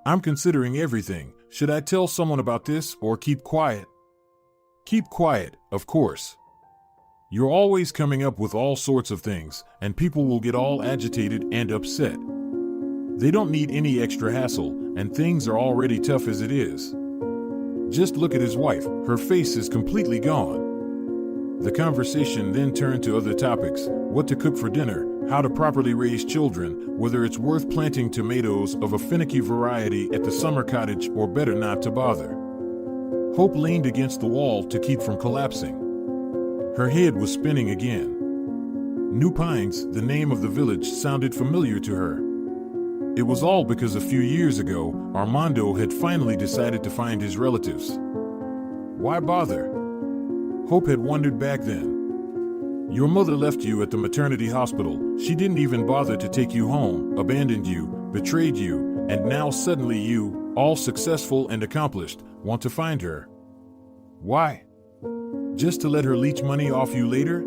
I'm considering everything. Should I tell someone about this or keep quiet? Keep quiet, of course. You're always coming up with all sorts of things, and people will get all agitated and upset. They don't need any extra hassle, and things are already tough as it is. Just look at his wife, her face is completely gone. The conversation then turned to other topics, what to cook for dinner, how to properly raise children, whether it's worth planting tomatoes of a finicky variety at the summer cottage or better not to bother. Hope leaned against the wall to keep from collapsing. Her head was spinning again. New Pines, the name of the village, sounded familiar to her. It was all because a few years ago, Armando had finally decided to find his relatives. Why bother? Hope had wondered back then. Your mother left you at the maternity hospital. She didn't even bother to take you home, abandoned you, betrayed you, and now suddenly you, all successful and accomplished, want to find her. Why? Just to let her leech money off you later?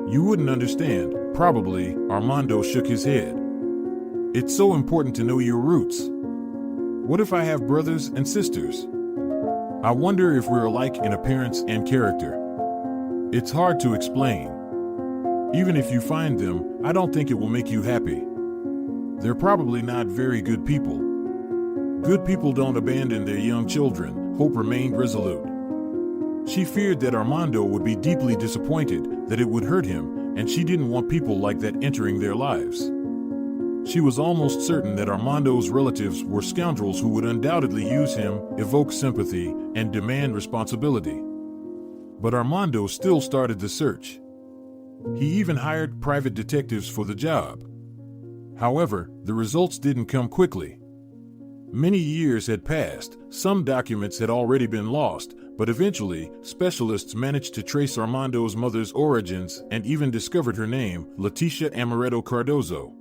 You wouldn't understand, probably. Armando shook his head. It's so important to know your roots. What if I have brothers and sisters? I wonder if we're alike in appearance and character. It's hard to explain. Even if you find them, I don't think it will make you happy. They're probably not very good people. Good people don't abandon their young children. Hope remained resolute. She feared that Armando would be deeply disappointed, that it would hurt him, and she didn't want people like that entering their lives. She was almost certain that Armando's relatives were scoundrels who would undoubtedly use him, evoke sympathy, and demand responsibility. But Armando still started the search. He even hired private detectives for the job. However, the results didn't come quickly. Many years had passed, some documents had already been lost, but eventually, specialists managed to trace Armando's mother's origins and even discovered her name, Leticia Amaretto Cardozo.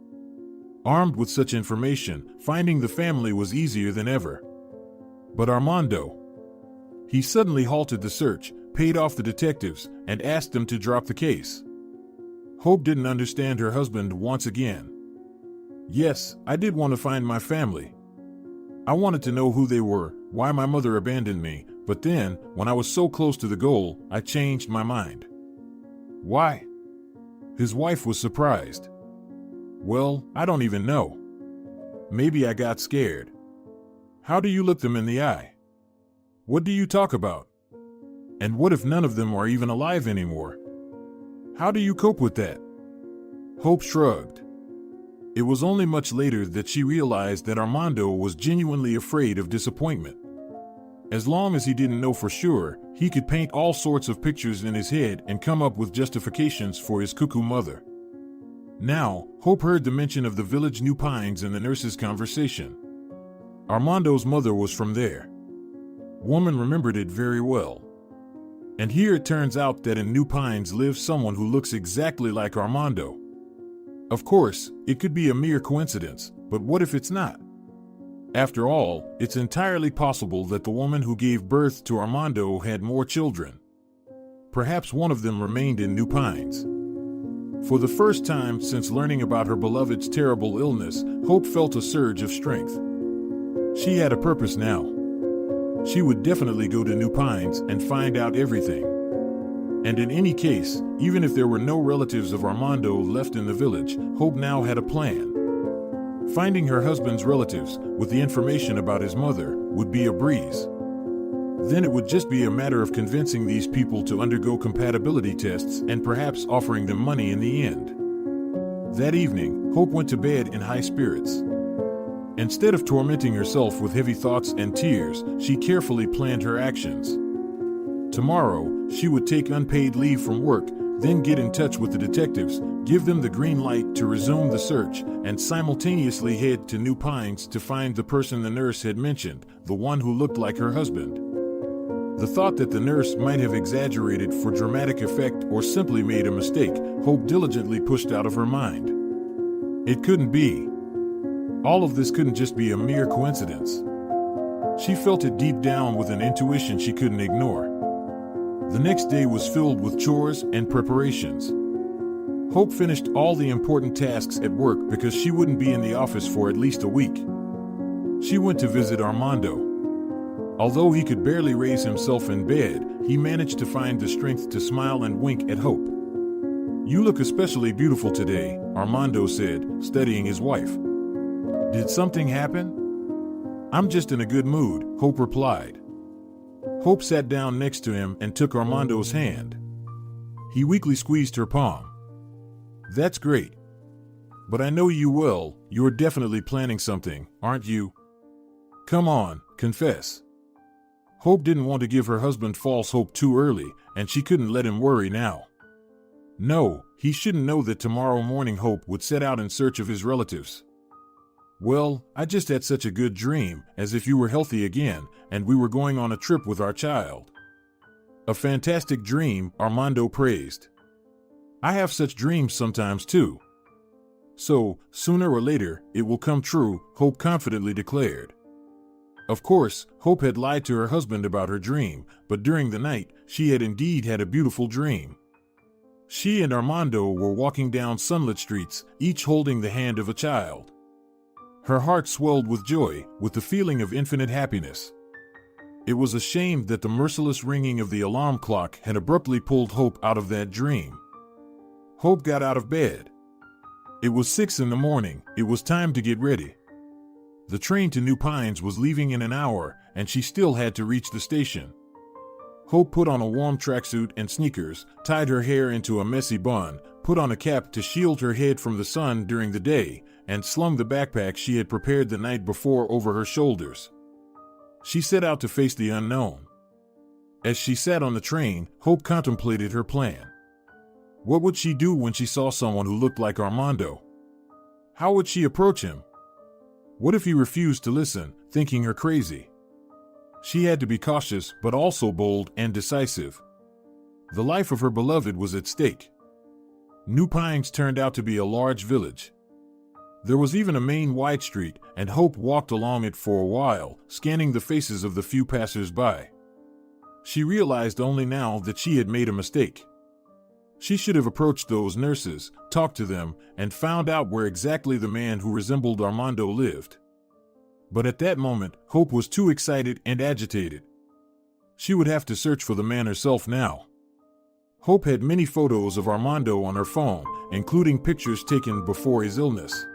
Armed with such information, finding the family was easier than ever. But Armando. He suddenly halted the search, paid off the detectives, and asked them to drop the case. Hope didn't understand her husband once again. Yes, I did want to find my family. I wanted to know who they were, why my mother abandoned me, but then, when I was so close to the goal, I changed my mind. Why? His wife was surprised. Well, I don't even know. Maybe I got scared. How do you look them in the eye? What do you talk about? And what if none of them are even alive anymore? How do you cope with that? Hope shrugged. It was only much later that she realized that Armando was genuinely afraid of disappointment. As long as he didn't know for sure, he could paint all sorts of pictures in his head and come up with justifications for his cuckoo mother. Now, Hope heard the mention of the village New Pines in the nurse's conversation. Armando's mother was from there. Woman remembered it very well. And here it turns out that in New Pines lives someone who looks exactly like Armando. Of course, it could be a mere coincidence, but what if it's not? After all, it's entirely possible that the woman who gave birth to Armando had more children. Perhaps one of them remained in New Pines. For the first time since learning about her beloved's terrible illness, Hope felt a surge of strength. She had a purpose now. She would definitely go to New Pines and find out everything. And in any case, even if there were no relatives of Armando left in the village, Hope now had a plan. Finding her husband's relatives, with the information about his mother, would be a breeze. Then it would just be a matter of convincing these people to undergo compatibility tests and perhaps offering them money in the end. That evening, Hope went to bed in high spirits. Instead of tormenting herself with heavy thoughts and tears, she carefully planned her actions. Tomorrow, she would take unpaid leave from work, then get in touch with the detectives, give them the green light to resume the search, and simultaneously head to New Pines to find the person the nurse had mentioned, the one who looked like her husband. The thought that the nurse might have exaggerated for dramatic effect or simply made a mistake, Hope diligently pushed out of her mind. It couldn't be. All of this couldn't just be a mere coincidence. She felt it deep down with an intuition she couldn't ignore. The next day was filled with chores and preparations. Hope finished all the important tasks at work because she wouldn't be in the office for at least a week. She went to visit Armando. Although he could barely raise himself in bed, he managed to find the strength to smile and wink at Hope. "You look especially beautiful today," Armando said, studying his wife. "Did something happen?" "I'm just in a good mood," Hope replied. Hope sat down next to him and took Armando's hand. He weakly squeezed her palm. "That's great. But I know you well, you're definitely planning something, aren't you? Come on, confess." Hope didn't want to give her husband false hope too early, and she couldn't let him worry now. No, he shouldn't know that tomorrow morning Hope would set out in search of his relatives. "Well, I just had such a good dream, as if you were healthy again, and we were going on a trip with our child." "A fantastic dream," Armando praised. "I have such dreams sometimes too." "So, sooner or later, it will come true," Hope confidently declared. Of course, Hope had lied to her husband about her dream, but during the night, she had indeed had a beautiful dream. She and Armando were walking down sunlit streets, each holding the hand of a child. Her heart swelled with joy, with the feeling of infinite happiness. It was a shame that the merciless ringing of the alarm clock had abruptly pulled Hope out of that dream. Hope got out of bed. It was 6 a.m, it was time to get ready. The train to New Pines was leaving in an hour, and she still had to reach the station. Hope put on a warm tracksuit and sneakers, tied her hair into a messy bun, put on a cap to shield her head from the sun during the day, and slung the backpack she had prepared the night before over her shoulders. She set out to face the unknown. As she sat on the train, Hope contemplated her plan. What would she do when she saw someone who looked like Armando? How would she approach him? What if he refused to listen, thinking her crazy? She had to be cautious, but also bold and decisive. The life of her beloved was at stake. New Pines turned out to be a large village. There was even a main wide street, and Hope walked along it for a while, scanning the faces of the few passers-by. She realized only now that she had made a mistake. She should have approached those nurses, talked to them, and found out where exactly the man who resembled Armando lived. But at that moment, Hope was too excited and agitated. She would have to search for the man herself now. Hope had many photos of Armando on her phone, including pictures taken before his illness.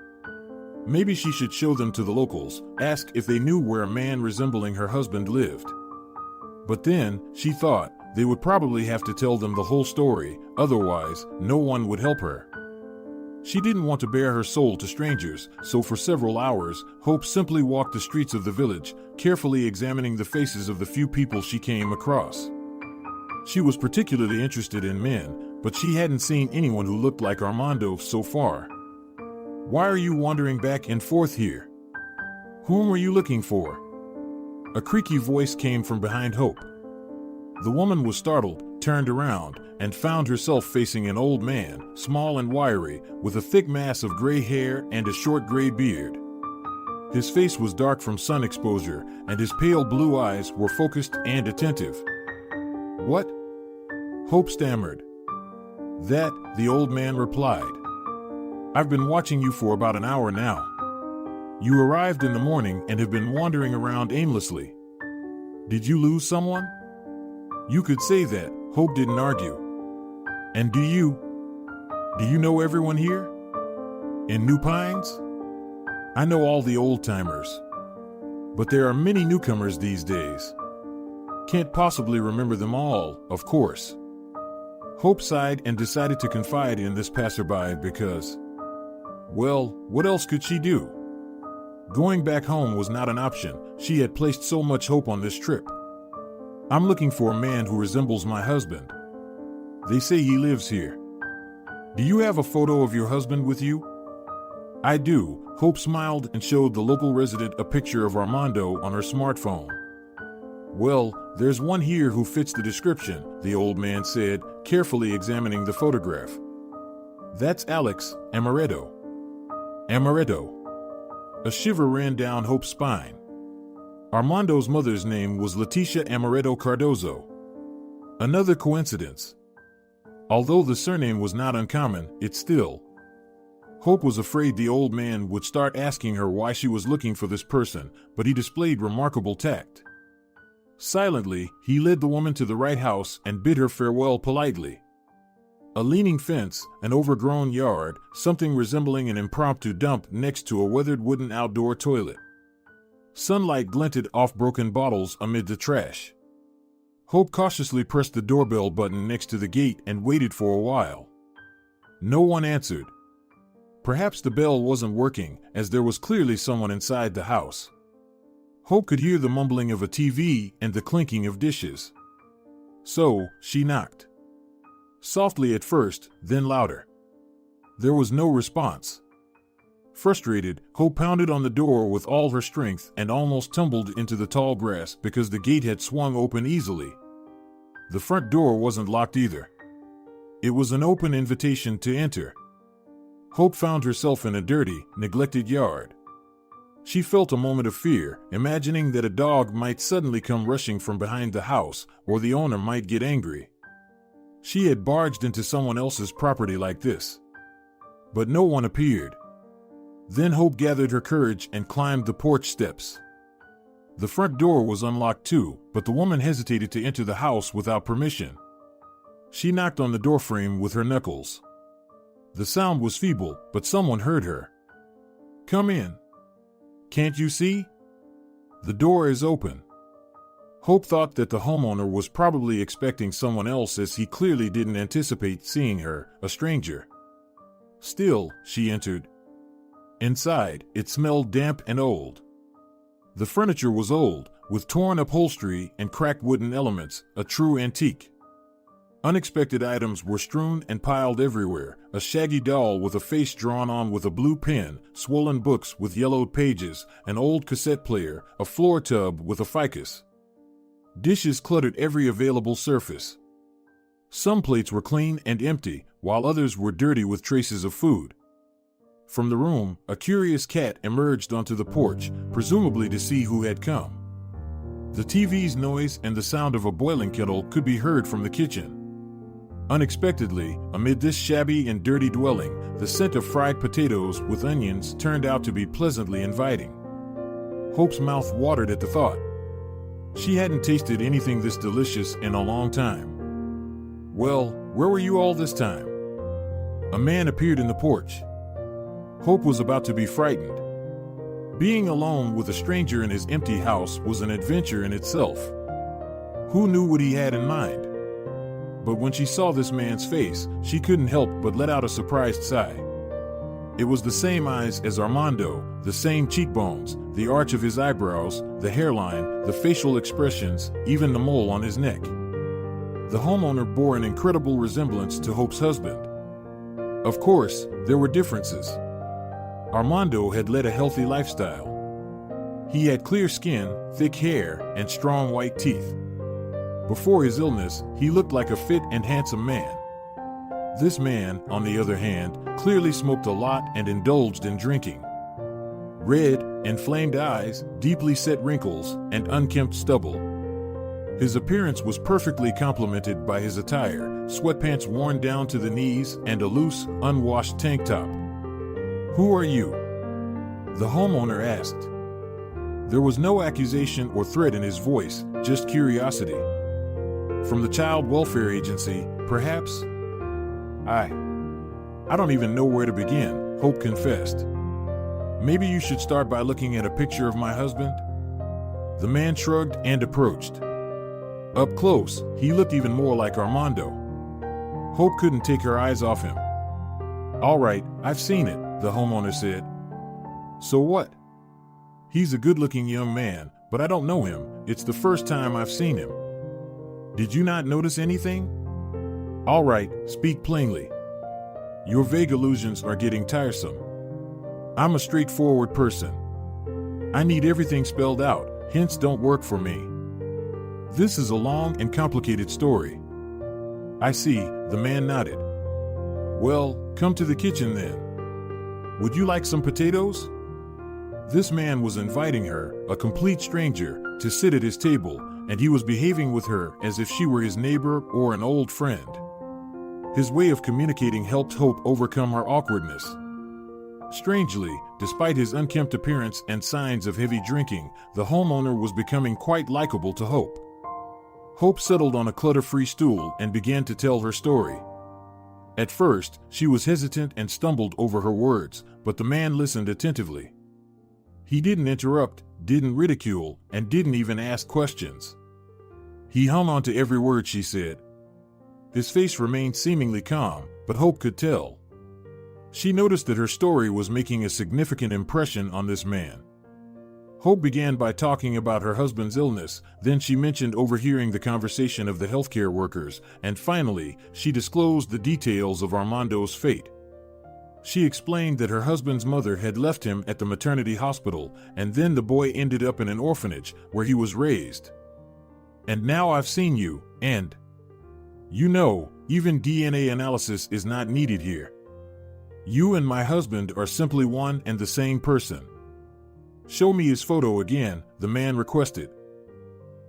Maybe she should show them to the locals, ask if they knew where a man resembling her husband lived. But then, she thought, they would probably have to tell them the whole story, otherwise, no one would help her. She didn't want to bare her soul to strangers, so for several hours, Hope simply walked the streets of the village, carefully examining the faces of the few people she came across. She was particularly interested in men, but she hadn't seen anyone who looked like Armando so far. "Why are you wandering back and forth here?" Whom were you looking for? A creaky voice came from behind Hope. The woman was startled, turned around, and found herself facing an old man, small and wiry, with a thick mass of gray hair and a short gray beard. His face was dark from sun exposure, and his pale blue eyes were focused and attentive. "What?" Hope stammered. "That," the old man replied. "I've been watching you for about an hour now. You arrived in the morning and have been wandering around aimlessly. Did you lose someone?" "You could say that," Hope didn't argue. "And do you know everyone here? In New Pines?" "I know all the old-timers. But there are many newcomers these days. Can't possibly remember them all, of course." Hope sighed and decided to confide in this passerby because, well, what else could she do? Going back home was not an option. She had placed so much hope on this trip. "I'm looking for a man who resembles my husband. They say he lives here. Do you have a photo of your husband with you?" "I do." Hope smiled and showed the local resident a picture of Armando on her smartphone. "Well, there's one here who fits the description," the old man said, carefully examining the photograph. "That's Alex Amaretto." Amaretto. A shiver ran down Hope's spine. Armando's mother's name was Leticia Amaretto Cardozo. Another coincidence. Although the surname was not uncommon, it still. Hope was afraid the old man would start asking her why she was looking for this person, but he displayed remarkable tact. Silently, he led the woman to the right house and bid her farewell politely. A leaning fence, an overgrown yard, something resembling an impromptu dump next to a weathered wooden outdoor toilet. Sunlight glinted off broken bottles amid the trash. Hope cautiously pressed the doorbell button next to the gate and waited for a while. No one answered. Perhaps the bell wasn't working, as there was clearly someone inside the house. Hope could hear the mumbling of a TV and the clinking of dishes. So, she knocked. Softly at first, then louder. There was no response. Frustrated, Hope pounded on the door with all her strength and almost tumbled into the tall grass because the gate had swung open easily. The front door wasn't locked either. It was an open invitation to enter. Hope found herself in a dirty, neglected yard. She felt a moment of fear, imagining that a dog might suddenly come rushing from behind the house, or the owner might get angry. She had barged into someone else's property like this. But no one appeared. Then Hope gathered her courage and climbed the porch steps. The front door was unlocked too, but the woman hesitated to enter the house without permission. She knocked on the doorframe with her knuckles. The sound was feeble, but someone heard her. "Come in. Can't you see? The door is open." Hope thought that the homeowner was probably expecting someone else, as he clearly didn't anticipate seeing her, a stranger. Still, she entered. Inside, it smelled damp and old. The furniture was old, with torn upholstery and cracked wooden elements, a true antique. Unexpected items were strewn and piled everywhere, a shaggy doll with a face drawn on with a blue pen, swollen books with yellowed pages, an old cassette player, a floor tub with a ficus. Dishes cluttered every available surface. Some plates were clean and empty, while others were dirty with traces of food. From the room, a curious cat emerged onto the porch, presumably to see who had come. The TV's noise and the sound of a boiling kettle could be heard from the kitchen. Unexpectedly, amid this shabby and dirty dwelling, the scent of fried potatoes with onions turned out to be pleasantly inviting. Hope's mouth watered at the thought. She hadn't tasted anything this delicious in a long time. "Well, where were you all this time?" A man appeared in the porch. Hope was about to be frightened. Being alone with a stranger in his empty house was an adventure in itself. Who knew what he had in mind? But when she saw this man's face, she couldn't help but let out a surprised sigh. It was the same eyes as Armando, the same cheekbones, the arch of his eyebrows, the hairline, the facial expressions, even the mole on his neck. The homeowner bore an incredible resemblance to Hope's husband. Of course, there were differences. Armando had led a healthy lifestyle. He had clear skin, thick hair, and strong white teeth. Before his illness, he looked like a fit and handsome man. This man, on the other hand, clearly smoked a lot and indulged in drinking. Red, inflamed eyes, deeply set wrinkles, and unkempt stubble. His appearance was perfectly complemented by his attire, sweatpants worn down to the knees and a loose, unwashed tank top. "Who are you?" the homeowner asked. There was no accusation or threat in his voice, just curiosity. "From the Child Welfare Agency, perhaps?" I don't even know where to begin," Hope confessed. "Maybe you should start by looking at a picture of my husband?" The man shrugged and approached. Up close, he looked even more like Armando. Hope couldn't take her eyes off him. "All right, I've seen it," the homeowner said. "So what?" "He's a good-looking young man, but I don't know him. It's the first time I've seen him." "Did you not notice anything?" "All right, speak plainly. Your vague allusions are getting tiresome. I'm a straightforward person. I need everything spelled out, hints don't work for me." "This is a long and complicated story." "I see," the man nodded. "Well, come to the kitchen then. Would you like some potatoes?" This man was inviting her, a complete stranger, to sit at his table, and he was behaving with her as if she were his neighbor or an old friend. His way of communicating helped Hope overcome her awkwardness. Strangely, despite his unkempt appearance and signs of heavy drinking, the homeowner was becoming quite likable to Hope. Hope settled on a clutter-free stool and began to tell her story. At first, she was hesitant and stumbled over her words, but the man listened attentively. He didn't interrupt, didn't ridicule, and didn't even ask questions. He hung on to every word she said. His face remained seemingly calm, but Hope could tell. She noticed that her story was making a significant impression on this man. Hope began by talking about her husband's illness, then she mentioned overhearing the conversation of the healthcare workers, and finally, she disclosed the details of Armando's fate. She explained that her husband's mother had left him at the maternity hospital, and then the boy ended up in an orphanage, where he was raised. "And now I've seen you, and you know, even DNA analysis is not needed here. You and my husband are simply one and the same person." "Show me his photo again," the man requested.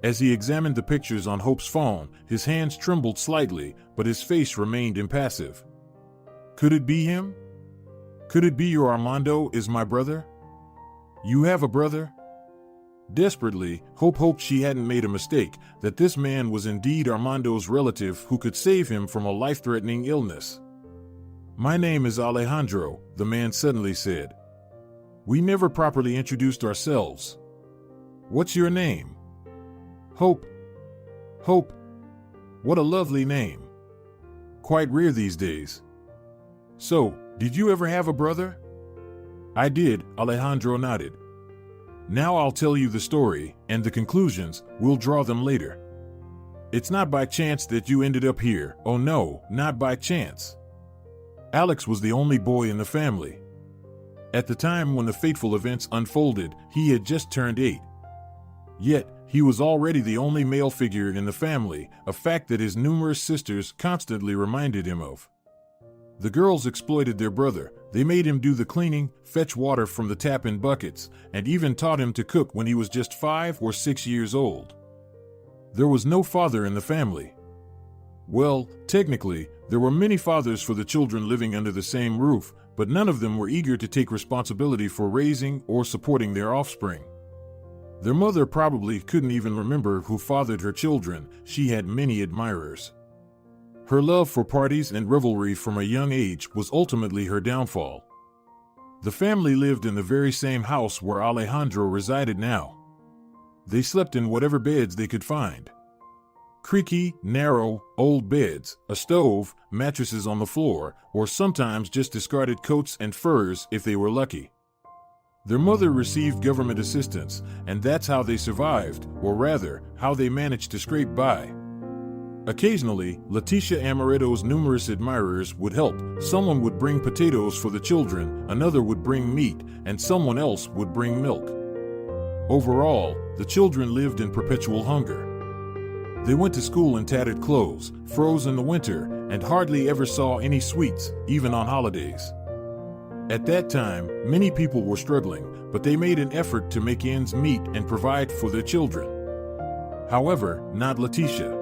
As he examined the pictures on Hope's phone, his hands trembled slightly, but his face remained impassive. "Could it be him? Could it be your Armando is my brother? You have a brother?" Desperately, Hope hoped she hadn't made a mistake, that this man was indeed Armando's relative who could save him from a life-threatening illness. "My name is Alejandro," the man suddenly said. "We never properly introduced ourselves. What's your name?" "Hope." "Hope. What a lovely name. Quite rare these days. So, did you ever have a brother?" "I did," Alejandro nodded. "Now I'll tell you the story, and the conclusions, we'll draw them later. It's not by chance that you ended up here, oh no, not by chance. Alex was the only boy in the family. At the time when the fateful events unfolded, he had just turned 8. Yet, he was already the only male figure in the family, a fact that his numerous sisters constantly reminded him of. The girls exploited their brother. They made him do the cleaning, fetch water from the tap in buckets, and even taught him to cook when he was just 5 or 6 years old. There was no father in the family. Well, technically, there were many fathers for the children living under the same roof, but none of them were eager to take responsibility for raising or supporting their offspring. Their mother probably couldn't even remember who fathered her children. She had many admirers. Her love for parties and revelry from a young age was ultimately her downfall. The family lived in the very same house where Alejandro resided now. They slept in whatever beds they could find. Creaky, narrow, old beds, a stove, mattresses on the floor, or sometimes just discarded coats and furs if they were lucky. Their mother received government assistance, and that's how they survived, or rather, how they managed to scrape by. Occasionally, Leticia Amaretto's numerous admirers would help. Someone would bring potatoes for the children, another would bring meat, and someone else would bring milk. Overall, the children lived in perpetual hunger. They went to school in tattered clothes, froze in the winter, and hardly ever saw any sweets, even on holidays. At that time, many people were struggling, but they made an effort to make ends meet and provide for their children. However, not Letitia.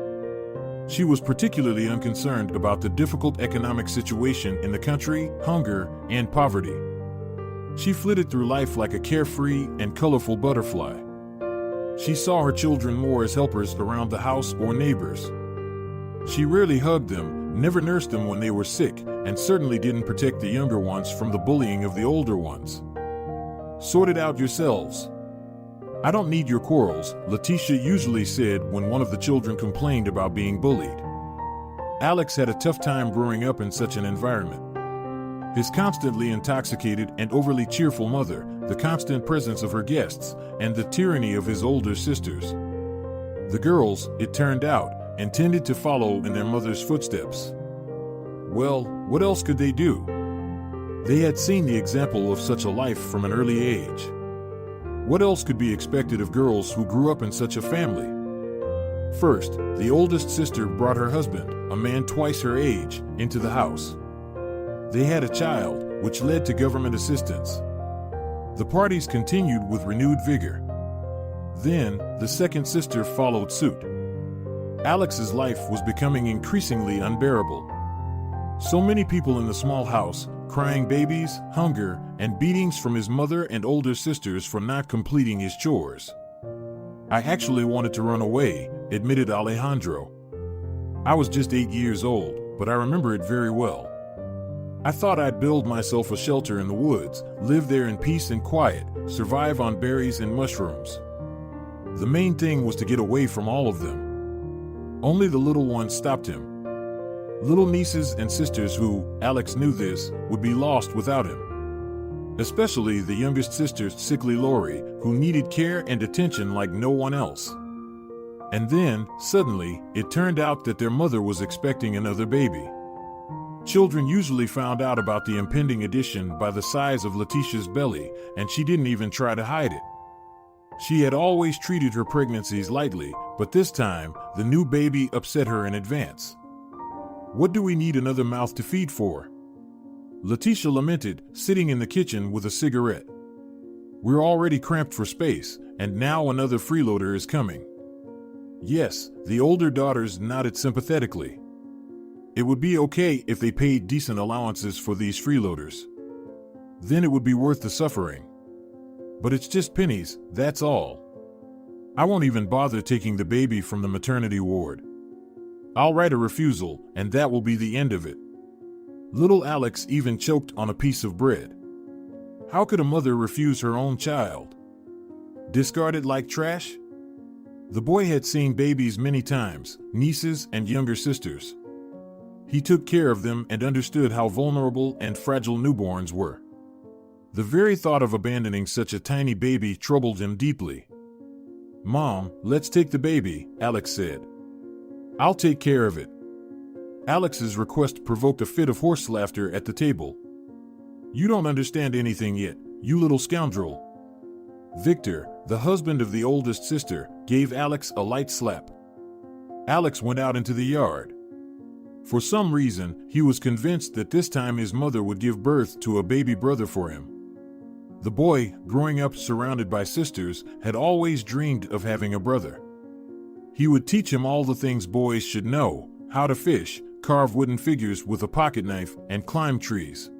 She was particularly unconcerned about the difficult economic situation in the country, hunger, and poverty. She flitted through life like a carefree and colorful butterfly. She saw her children more as helpers around the house or neighbors. She rarely hugged them, never nursed them when they were sick, and certainly didn't protect the younger ones from the bullying of the older ones. Sort it out yourselves. I don't need your quarrels, Letitia usually said when one of the children complained about being bullied. Alex had a tough time growing up in such an environment. His constantly intoxicated and overly cheerful mother, the constant presence of her guests, and the tyranny of his older sisters. The girls, it turned out, intended to follow in their mother's footsteps. Well, what else could they do? They had seen the example of such a life from an early age. What else could be expected of girls who grew up in such a family? First, the oldest sister brought her husband, a man twice her age, into the house. They had a child, which led to government assistance. The parties continued with renewed vigor. Then, the second sister followed suit. Alex's life was becoming increasingly unbearable. So many people in the small house, crying babies, hunger, and beatings from his mother and older sisters for not completing his chores. I actually wanted to run away, admitted Alejandro. I was just 8 years old, but I remember it very well. I thought I'd build myself a shelter in the woods, live there in peace and quiet, survive on berries and mushrooms. The main thing was to get away from all of them. Only the little ones stopped him. Little nieces and sisters who, Alex knew this, would be lost without him. Especially the youngest sister, sickly Lori, who needed care and attention like no one else. And then, suddenly, it turned out that their mother was expecting another baby. Children usually found out about the impending addition by the size of Letitia's belly, and she didn't even try to hide it. She had always treated her pregnancies lightly, but this time, the new baby upset her in advance. What do we need another mouth to feed for? Letitia lamented, sitting in the kitchen with a cigarette. We're already cramped for space, and now another freeloader is coming. Yes, the older daughters nodded sympathetically. It would be okay if they paid decent allowances for these freeloaders. Then it would be worth the suffering. But it's just pennies, that's all. I won't even bother taking the baby from the maternity ward. I'll write a refusal, and that will be the end of it. Little Alex even choked on a piece of bread. How could a mother refuse her own child? Discard it like trash? The boy had seen babies many times, nieces and younger sisters. He took care of them and understood how vulnerable and fragile newborns were. The very thought of abandoning such a tiny baby troubled him deeply. Mom, let's take the baby, Alex said. I'll take care of it. Alex's request provoked a fit of horse laughter at the table. You don't understand anything yet, you little scoundrel. Victor, the husband of the oldest sister, gave Alex a light slap. Alex went out into the yard. For some reason, he was convinced that this time his mother would give birth to a baby brother for him. The boy, growing up surrounded by sisters, had always dreamed of having a brother. He would teach him all the things boys should know: how to fish, carve wooden figures with a pocket knife, and climb trees.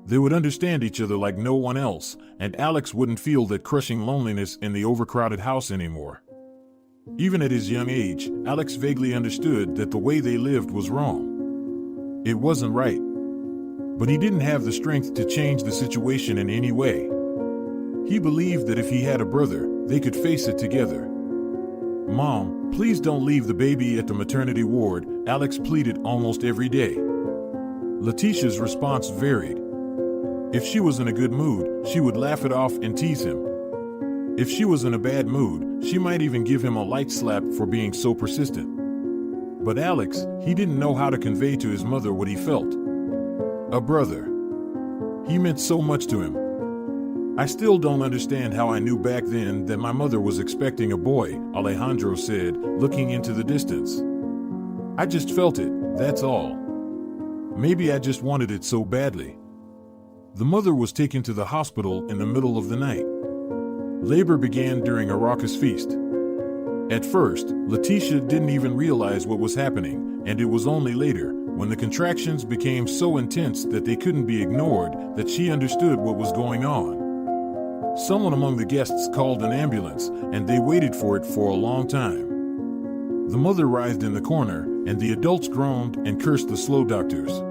They would understand each other like no one else, and Alex wouldn't feel that crushing loneliness in the overcrowded house anymore. Even at his young age, Alex vaguely understood that the way they lived was wrong. It wasn't right. But he didn't have the strength to change the situation in any way. He believed that if he had a brother, they could face it together. Mom, please don't leave the baby at the maternity ward, Alex pleaded almost every day. Letitia's response varied. If she was in a good mood, she would laugh it off and tease him. If she was in a bad mood, she might even give him a light slap for being so persistent. But Alex, he didn't know how to convey to his mother what he felt. A brother. He meant so much to him. I still don't understand how I knew back then that my mother was expecting a boy, Alejandro said, looking into the distance. I just felt it, that's all. Maybe I just wanted it so badly. The mother was taken to the hospital in the middle of the night. Labor began during a raucous feast. At first, Letitia didn't even realize what was happening, and it was only later, when the contractions became so intense that they couldn't be ignored, that she understood what was going on. Someone among the guests called an ambulance, and they waited for it for a long time. The mother writhed in the corner, and the adults groaned and cursed the slow doctors.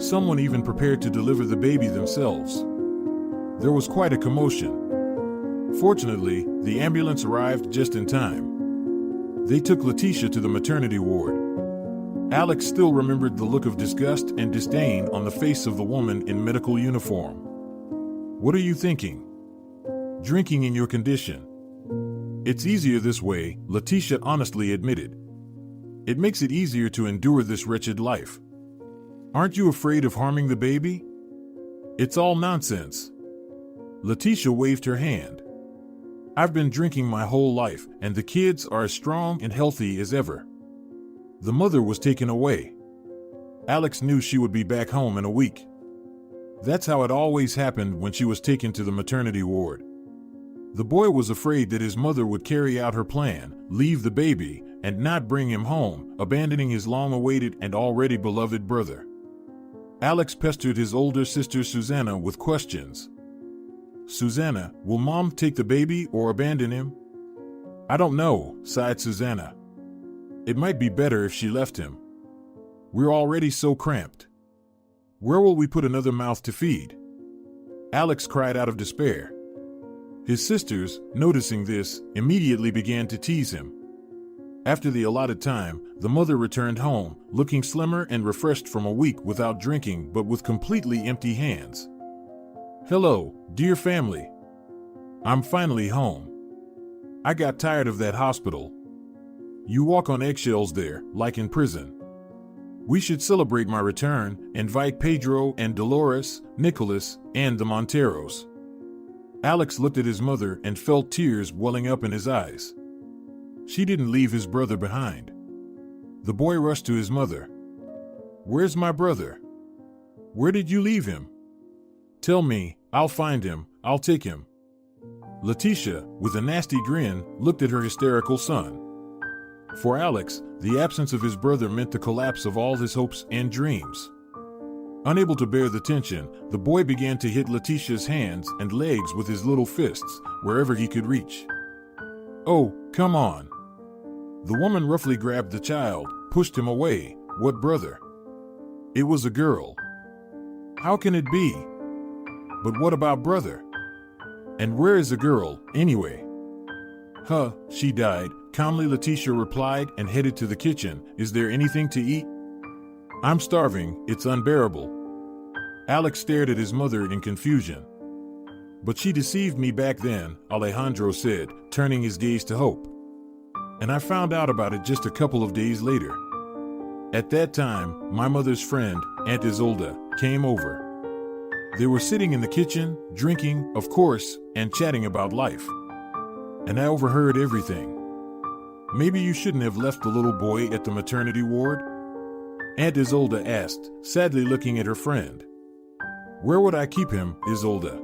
Someone even prepared to deliver the baby themselves. There was quite a commotion. Fortunately, the ambulance arrived just in time. They took Letitia to the maternity ward. Alex still remembered the look of disgust and disdain on the face of the woman in medical uniform. What are you thinking? Drinking in your condition. It's easier this way, Letitia honestly admitted. It makes it easier to endure this wretched life. Aren't you afraid of harming the baby? It's all nonsense. Letitia waved her hand. I've been drinking my whole life, and the kids are as strong and healthy as ever. The mother was taken away. Alex knew she would be back home in a week. That's how it always happened when she was taken to the maternity ward. The boy was afraid that his mother would carry out her plan, leave the baby, and not bring him home, abandoning his long-awaited and already beloved brother. Alex pestered his older sister Susanna with questions. Susanna, will Mom take the baby or abandon him? I don't know, sighed Susanna. It might be better if she left him. We're already so cramped. Where will we put another mouth to feed? Alex cried out of despair. His sisters, noticing this, immediately began to tease him. After the allotted time, the mother returned home, looking slimmer and refreshed from a week without drinking but with completely empty hands. Hello, dear family. I'm finally home. I got tired of that hospital. You walk on eggshells there, like in prison. We should celebrate my return, invite Pedro and Dolores, Nicholas, and the Monteros. Alex looked at his mother and felt tears welling up in his eyes. She didn't leave his brother behind. The boy rushed to his mother. Where's my brother? Where did you leave him? Tell me, I'll find him, I'll take him. Letitia, with a nasty grin, looked at her hysterical son. For Alex, the absence of his brother meant the collapse of all his hopes and dreams. Unable to bear the tension, the boy began to hit Letitia's hands and legs with his little fists, wherever he could reach. Oh, come on. The woman roughly grabbed the child, pushed him away. What brother? It was a girl. How can it be? But what about brother? And where is the girl, anyway? Huh, she died, calmly Letitia replied and headed to the kitchen. Is there anything to eat? I'm starving, it's unbearable. Alex stared at his mother in confusion. But she deceived me back then, Alejandro said, turning his gaze to Hope. And I found out about it just a couple of days later. At that time, my mother's friend, Aunt Isolda, came over. They were sitting in the kitchen, drinking, of course, and chatting about life. And I overheard everything. Maybe you shouldn't have left the little boy at the maternity ward? Aunt Isolda asked, sadly looking at her friend. Where would I keep him, Isolda?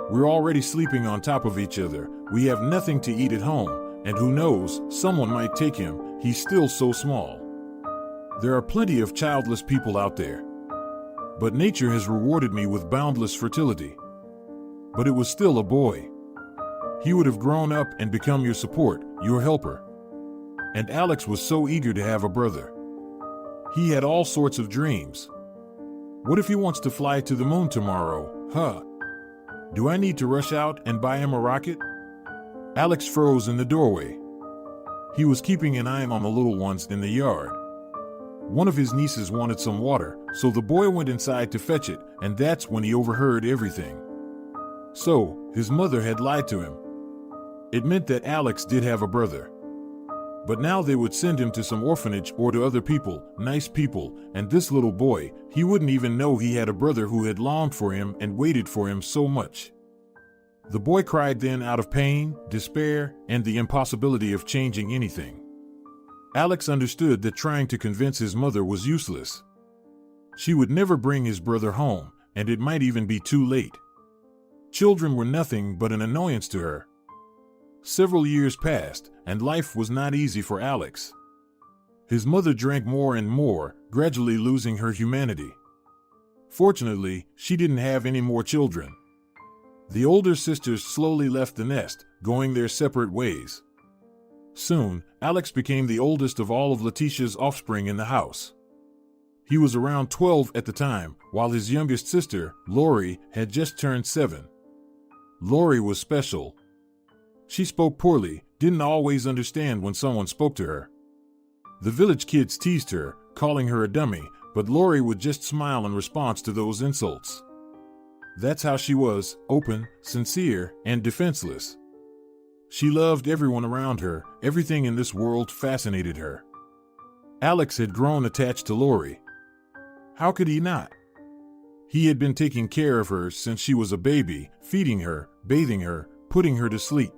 We're already sleeping on top of each other, we have nothing to eat at home, and who knows, someone might take him, he's still so small. There are plenty of childless people out there. But nature has rewarded me with boundless fertility. But it was still a boy. He would have grown up and become your support, your helper. And Alex was so eager to have a brother. He had all sorts of dreams. What if he wants to fly to the moon tomorrow, huh? Do I need to rush out and buy him a rocket? Alex froze in the doorway. He was keeping an eye on the little ones in the yard. One of his nieces wanted some water, so the boy went inside to fetch it, and that's when he overheard everything. So, his mother had lied to him. It meant that Alex did have a brother. But now they would send him to some orphanage or to other people, nice people, and this little boy, he wouldn't even know he had a brother who had longed for him and waited for him so much. The boy cried then out of pain, despair, and the impossibility of changing anything. Alex understood that trying to convince his mother was useless. She would never bring his brother home, and it might even be too late. Children were nothing but an annoyance to her. Several years passed, and life was not easy for Alex. His mother drank more and more, gradually losing her humanity. Fortunately, she didn't have any more children. The older sisters slowly left the nest, going their separate ways. Soon, Alex became the oldest of all of Letitia's offspring in the house. He was around 12 at the time, while his youngest sister, Lori, had just turned 7. Lori was special. She spoke poorly, didn't always understand when someone spoke to her. The village kids teased her, calling her a dummy, but Lori would just smile in response to those insults. That's how she was, open, sincere, and defenseless. She loved everyone around her, everything in this world fascinated her. Alex had grown attached to Lori. How could he not? He had been taking care of her since she was a baby, feeding her, bathing her, putting her to sleep.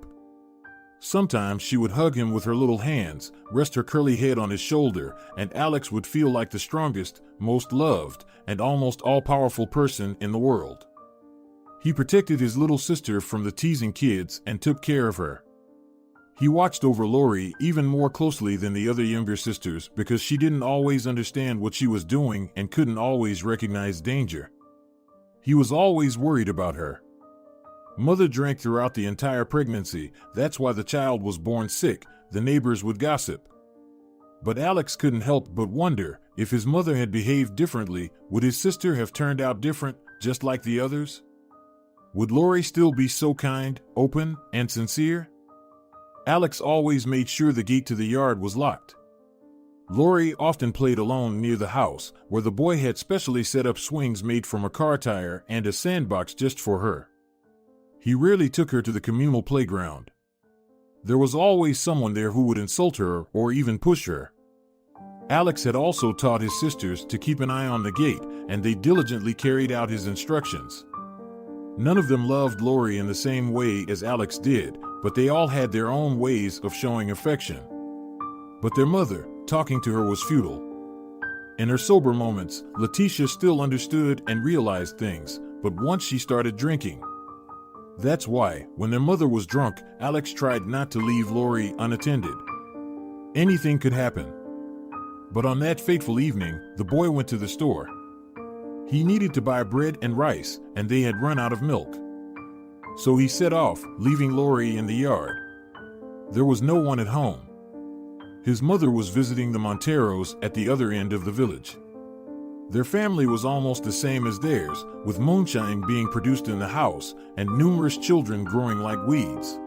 Sometimes she would hug him with her little hands, rest her curly head on his shoulder, and Alex would feel like the strongest, most loved, and almost all-powerful person in the world. He protected his little sister from the teasing kids and took care of her. He watched over Lori even more closely than the other younger sisters because she didn't always understand what she was doing and couldn't always recognize danger. He was always worried about her. Mother drank throughout the entire pregnancy, that's why the child was born sick, the neighbors would gossip. But Alex couldn't help but wonder, if his mother had behaved differently, would his sister have turned out different, just like the others? Would Lori still be so kind, open, and sincere? Alex always made sure the gate to the yard was locked. Lori often played alone near the house, where the boy had specially set up swings made from a car tire and a sandbox just for her. He rarely took her to the communal playground. There was always someone there who would insult her or even push her. Alex had also taught his sisters to keep an eye on the gate, and they diligently carried out his instructions. None of them loved Lori in the same way as Alex did, but they all had their own ways of showing affection. But their mother, talking to her was futile. In her sober moments, Letitia still understood and realized things, but once she started drinking. That's why, when their mother was drunk, Alex tried not to leave Lori unattended. Anything could happen. But on that fateful evening, the boy went to the store. He needed to buy bread and rice, and they had run out of milk. So he set off, leaving Lori in the yard. There was no one at home. His mother was visiting the Monteros at the other end of the village. Their family was almost the same as theirs, with moonshine being produced in the house and numerous children growing like weeds.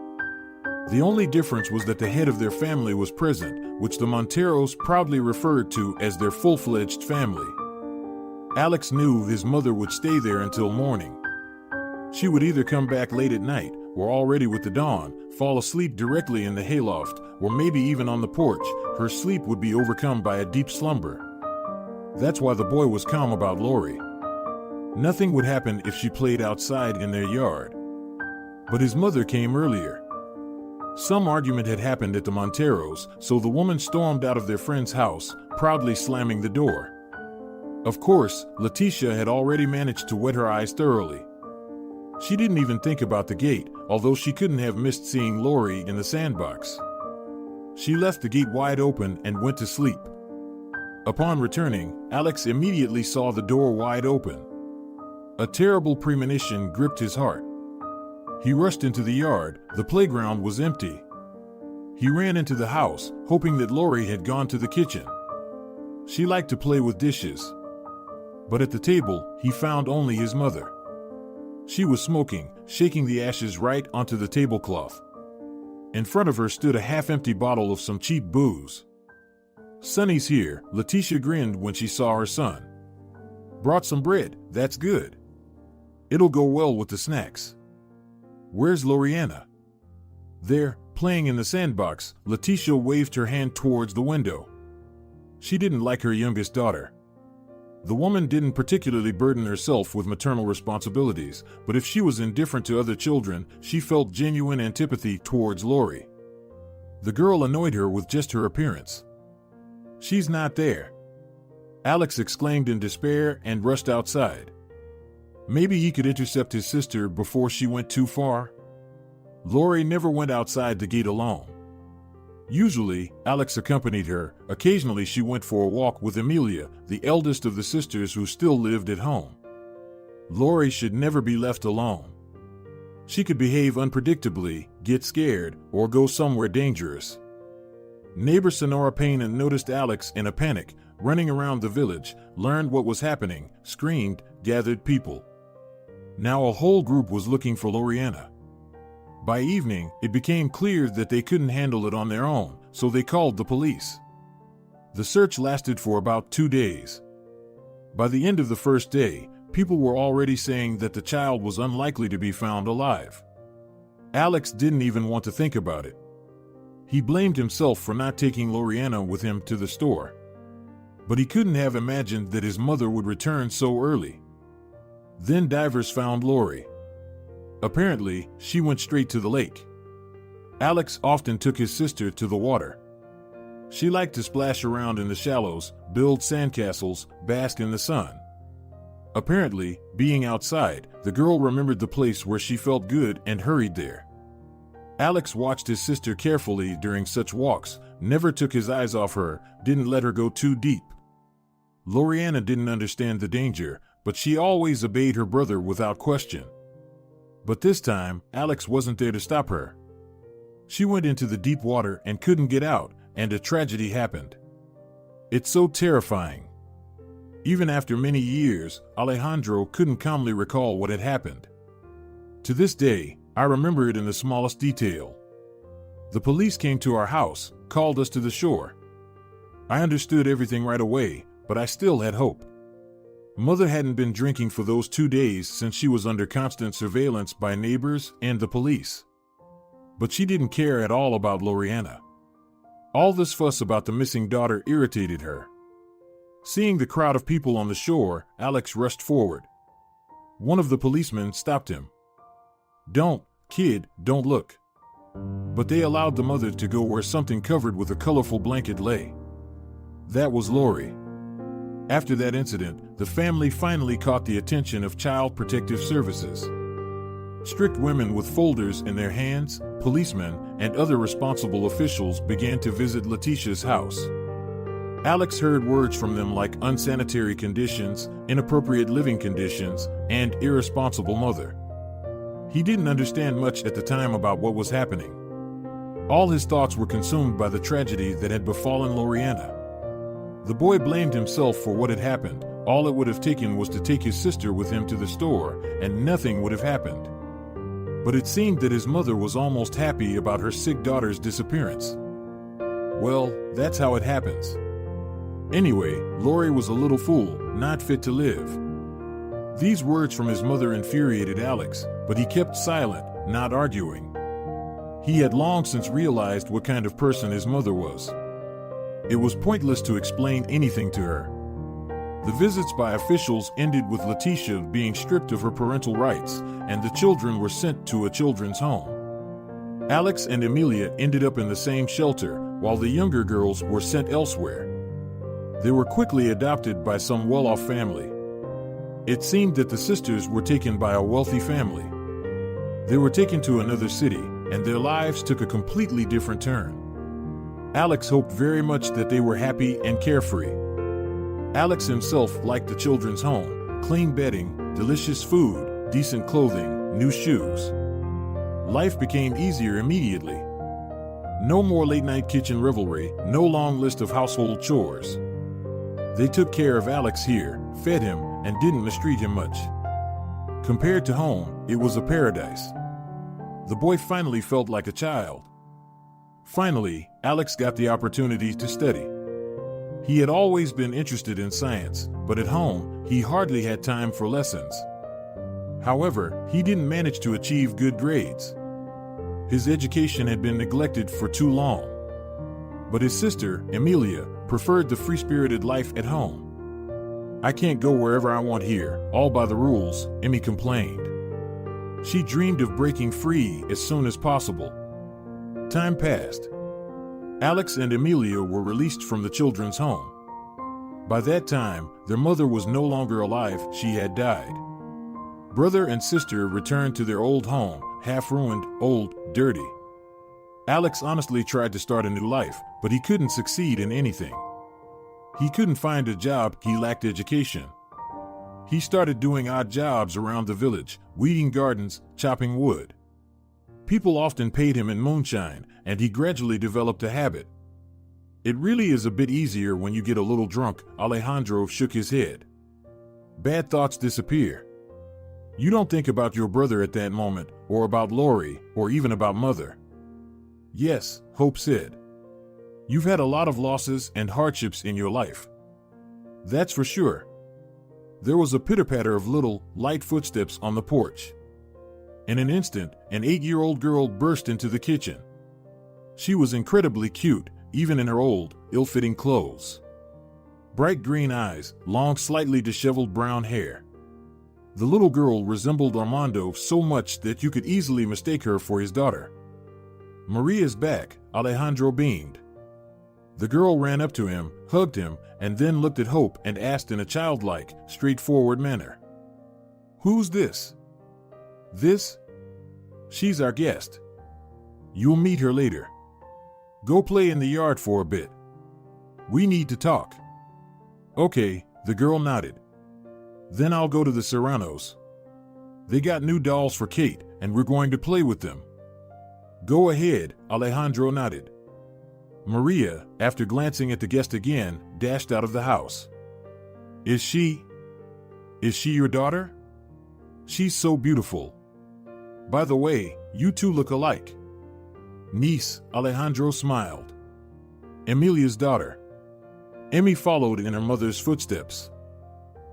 The only difference was that the head of their family was present, which the Monteros proudly referred to as their full-fledged family. Alex knew his mother would stay there until morning. She would either come back late at night, or already with the dawn, fall asleep directly in the hayloft, or maybe even on the porch. Her sleep would be overcome by a deep slumber. That's why the boy was calm about Lori. Nothing would happen if she played outside in their yard. But his mother came earlier. Some argument had happened at the Monteros, so the woman stormed out of their friend's house, proudly slamming the door. Of course, Letitia had already managed to wet her eyes thoroughly. She didn't even think about the gate, although she couldn't have missed seeing Lori in the sandbox. She left the gate wide open and went to sleep. Upon returning, Alex immediately saw the door wide open. A terrible premonition gripped his heart. He rushed into the yard. The playground was empty. He ran into the house, hoping that Lori had gone to the kitchen. She liked to play with dishes. But at the table, he found only his mother. She was smoking, shaking the ashes right onto the tablecloth. In front of her stood a half-empty bottle of some cheap booze. "Sonny's here," Letitia grinned when she saw her son. "Brought some bread, that's good. It'll go well with the snacks." "Where's Loriana?" "There, playing in the sandbox." Letitia waved her hand towards the window. She didn't like her youngest daughter. The woman didn't particularly burden herself with maternal responsibilities, but if she was indifferent to other children, she felt genuine antipathy towards Lori. The girl annoyed her with just her appearance. "She's not there," Alex exclaimed in despair and rushed outside. Maybe he could intercept his sister before she went too far. Lori never went outside the gate alone. Usually, Alex accompanied her. Occasionally she went for a walk with Amelia, the eldest of the sisters who still lived at home. Lori should never be left alone. She could behave unpredictably, get scared, or go somewhere dangerous. Neighbor Sonora Payne noticed Alex in a panic, running around the village, learned what was happening, screamed, gathered people. Now a whole group was looking for Loriana. By evening, it became clear that they couldn't handle it on their own, so they called the police. The search lasted for about 2 days. By the end of the first day, people were already saying that the child was unlikely to be found alive. Alex didn't even want to think about it. He blamed himself for not taking Loriana with him to the store. But he couldn't have imagined that his mother would return so early. Then divers found Lori. Apparently, she went straight to the lake. Alex often took his sister to the water. She liked to splash around in the shallows, build sandcastles, bask in the sun. Apparently, being outside, the girl remembered the place where she felt good and hurried there. Alex watched his sister carefully during such walks, never took his eyes off her, didn't let her go too deep. Loriana didn't understand the danger, but she always obeyed her brother without question. But this time, Alex wasn't there to stop her. She went into the deep water and couldn't get out, and a tragedy happened. It's so terrifying. Even after many years, Alejandro couldn't calmly recall what had happened. To this day, I remember it in the smallest detail. The police came to our house, called us to the shore. I understood everything right away, but I still had hope. Mother hadn't been drinking for those 2 days since she was under constant surveillance by neighbors and the police. But she didn't care at all about Loriana. All this fuss about the missing daughter irritated her. Seeing the crowd of people on the shore, Alex rushed forward. One of the policemen stopped him. "Don't, kid, don't look." But they allowed the mother to go where something covered with a colorful blanket lay. That was Lori. After that incident, the family finally caught the attention of Child Protective Services. Strict women with folders in their hands, policemen, and other responsible officials began to visit Letitia's house. Alex heard words from them like unsanitary conditions, inappropriate living conditions, and irresponsible mother. He didn't understand much at the time about what was happening. All his thoughts were consumed by the tragedy that had befallen Loriana. The boy blamed himself for what had happened. All it would have taken was to take his sister with him to the store, and nothing would have happened. But it seemed that his mother was almost happy about her sick daughter's disappearance. Well, that's how it happens. Anyway, Lori was a little fool, not fit to live. These words from his mother infuriated Alex, but he kept silent, not arguing. He had long since realized what kind of person his mother was. It was pointless to explain anything to her. The visits by officials ended with Letitia being stripped of her parental rights, and the children were sent to a children's home. Alex and Amelia ended up in the same shelter, while the younger girls were sent elsewhere. They were quickly adopted by some well-off family. It seemed that the sisters were taken by a wealthy family. They were taken to another city, and their lives took a completely different turn. Alex hoped very much that they were happy and carefree. Alex himself liked the children's home, clean bedding, delicious food, decent clothing, new shoes. Life became easier immediately. No more late-night kitchen revelry, no long list of household chores. They took care of Alex here, fed him, and didn't mistreat him much. Compared to home, it was a paradise. The boy finally felt like a child. Finally, Alex got the opportunity to study. He had always been interested in science, but at home, he hardly had time for lessons. However, he didn't manage to achieve good grades. His education had been neglected for too long. But his sister, Amelia, preferred the free-spirited life at home. I can't go wherever I want here, all by the rules, Emmy complained. She dreamed of breaking free as soon as possible. Time passed. Alex and Emilia were released from the children's home. By that time, their mother was no longer alive, she had died. Brother and sister returned to their old home, half ruined, old, dirty. Alex honestly tried to start a new life, but he couldn't succeed in anything. He couldn't find a job, he lacked education. He started doing odd jobs around the village, weeding gardens, chopping wood. People often paid him in moonshine, and he gradually developed a habit. It really is a bit easier when you get a little drunk, Alejandro shook his head. Bad thoughts disappear. You don't think about your brother at that moment, or about Lori, or even about mother. Yes, Hope said. You've had a lot of losses and hardships in your life. That's for sure. There was a pitter-patter of little, light footsteps on the porch. In an instant, an 8-year-old girl burst into the kitchen. She was incredibly cute, even in her old, ill-fitting clothes. Bright green eyes, long, slightly disheveled brown hair. The little girl resembled Armando so much that you could easily mistake her for his daughter. Maria's back, Alejandro beamed. The girl ran up to him, hugged him, and then looked at Hope and asked in a childlike, straightforward manner. Who's this? This? She's our guest. You'll meet her later. Go play in the yard for a bit. We need to talk. Okay, the girl nodded. Then I'll go to the Serranos. They got new dolls for Kate, and we're going to play with them. Go ahead, Alejandro nodded. Maria, after glancing at the guest again, dashed out of the house. Is she your daughter? She's so beautiful. By the way, you two look alike. Niece, Alejandro smiled. Emilia's daughter. Emmy followed in her mother's footsteps.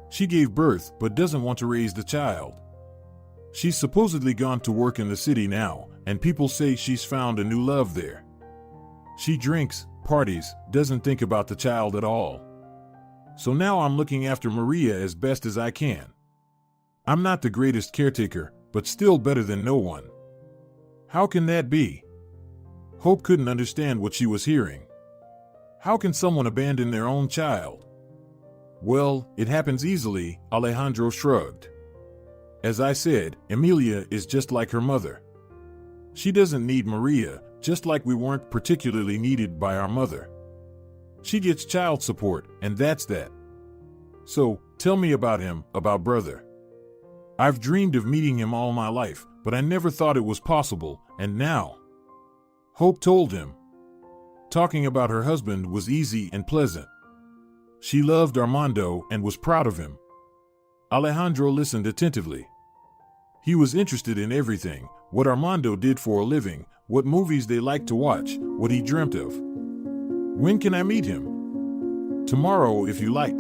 She gave birth but doesn't want to raise the child. She's supposedly gone to work in the city now, and people say she's found a new love there. She drinks, parties, doesn't think about the child at all. So now I'm looking after Maria as best as I can. I'm not the greatest caretaker, but still better than no one. How can that be? Hope couldn't understand what she was hearing. How can someone abandon their own child? Well, it happens easily, Alejandro shrugged. As I said, Emilia is just like her mother. She doesn't need Maria, just like we weren't particularly needed by our mother. She gets child support, and that's that. So, tell me about him, about brother. I've dreamed of meeting him all my life, but I never thought it was possible, and now. Hope told him. Talking about her husband was easy and pleasant. She loved Armando and was proud of him. Alejandro listened attentively. He was interested in everything, what Armando did for a living, what movies they liked to watch, what he dreamt of. When can I meet him? Tomorrow, if you like.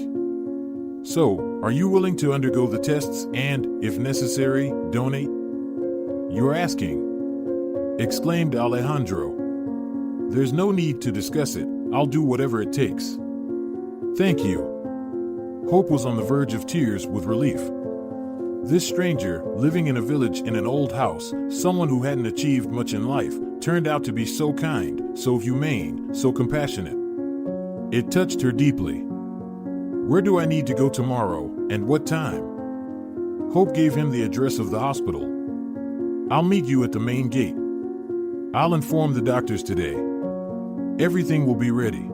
So, are you willing to undergo the tests and, if necessary, donate? You're asking, exclaimed Alejandro. There's no need to discuss it. I'll do whatever it takes. Thank you. Hope was on the verge of tears with relief. This stranger, living in a village in an old house, someone who hadn't achieved much in life, turned out to be so kind, so humane, so compassionate. It touched her deeply. Where do I need to go tomorrow, and what time? Hope gave him the address of the hospital. I'll meet you at the main gate. I'll inform the doctors today. Everything will be ready.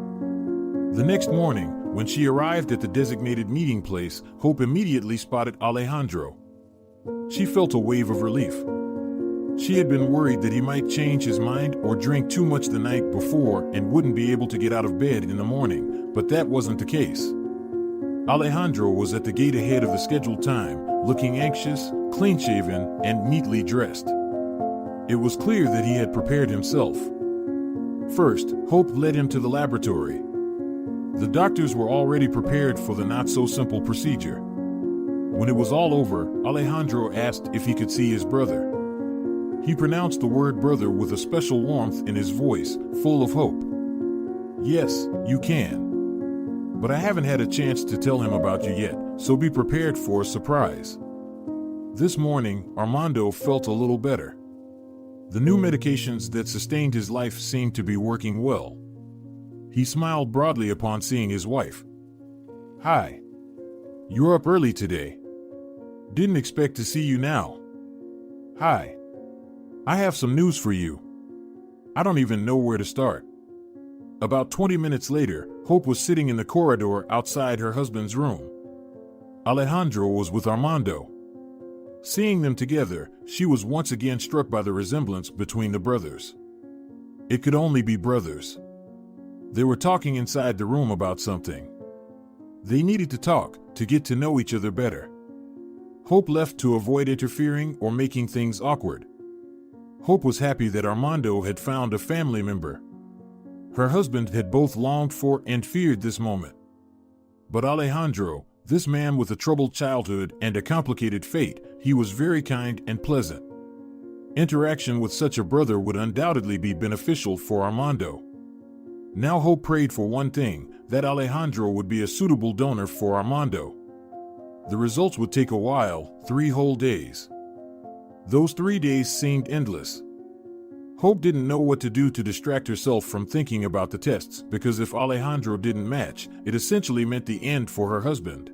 The next morning, when she arrived at the designated meeting place, Hope immediately spotted Alejandro. She felt a wave of relief. She had been worried that he might change his mind or drink too much the night before and wouldn't be able to get out of bed in the morning, but that wasn't the case. Alejandro was at the gate ahead of the scheduled time, looking anxious, clean-shaven, and neatly dressed. It was clear that he had prepared himself. First, Hope led him to the laboratory. The doctors were already prepared for the not-so-simple procedure. When it was all over, Alejandro asked if he could see his brother. He pronounced the word brother with a special warmth in his voice, full of hope. Yes, you can. but I haven't had a chance to tell him about you yet, so be prepared for a surprise. This morning, Armando felt a little better. The new medications that sustained his life seemed to be working well. He smiled broadly upon seeing his wife. "Hi. You're up early today. Didn't expect to see you now. Hi. I have some news for you. I don't even know where to start." About 20 minutes later, Hope was sitting in the corridor outside her husband's room. Alejandro was with Armando. Seeing them together, she was once again struck by the resemblance between the brothers. It could only be brothers. They were talking inside the room about something. They needed to talk, to get to know each other better. Hope left to avoid interfering or making things awkward. Hope was happy that Armando had found a family member. Her husband had both longed for and feared this moment. But Alejandro, this man with a troubled childhood and a complicated fate, he was very kind and pleasant. Interaction with such a brother would undoubtedly be beneficial for Armando. Now Hope prayed for one thing, that Alejandro would be a suitable donor for Armando. The results would take a while, 3 whole days. Those 3 days seemed endless. Hope didn't know what to do to distract herself from thinking about the tests, because if Alejandro didn't match, it essentially meant the end for her husband.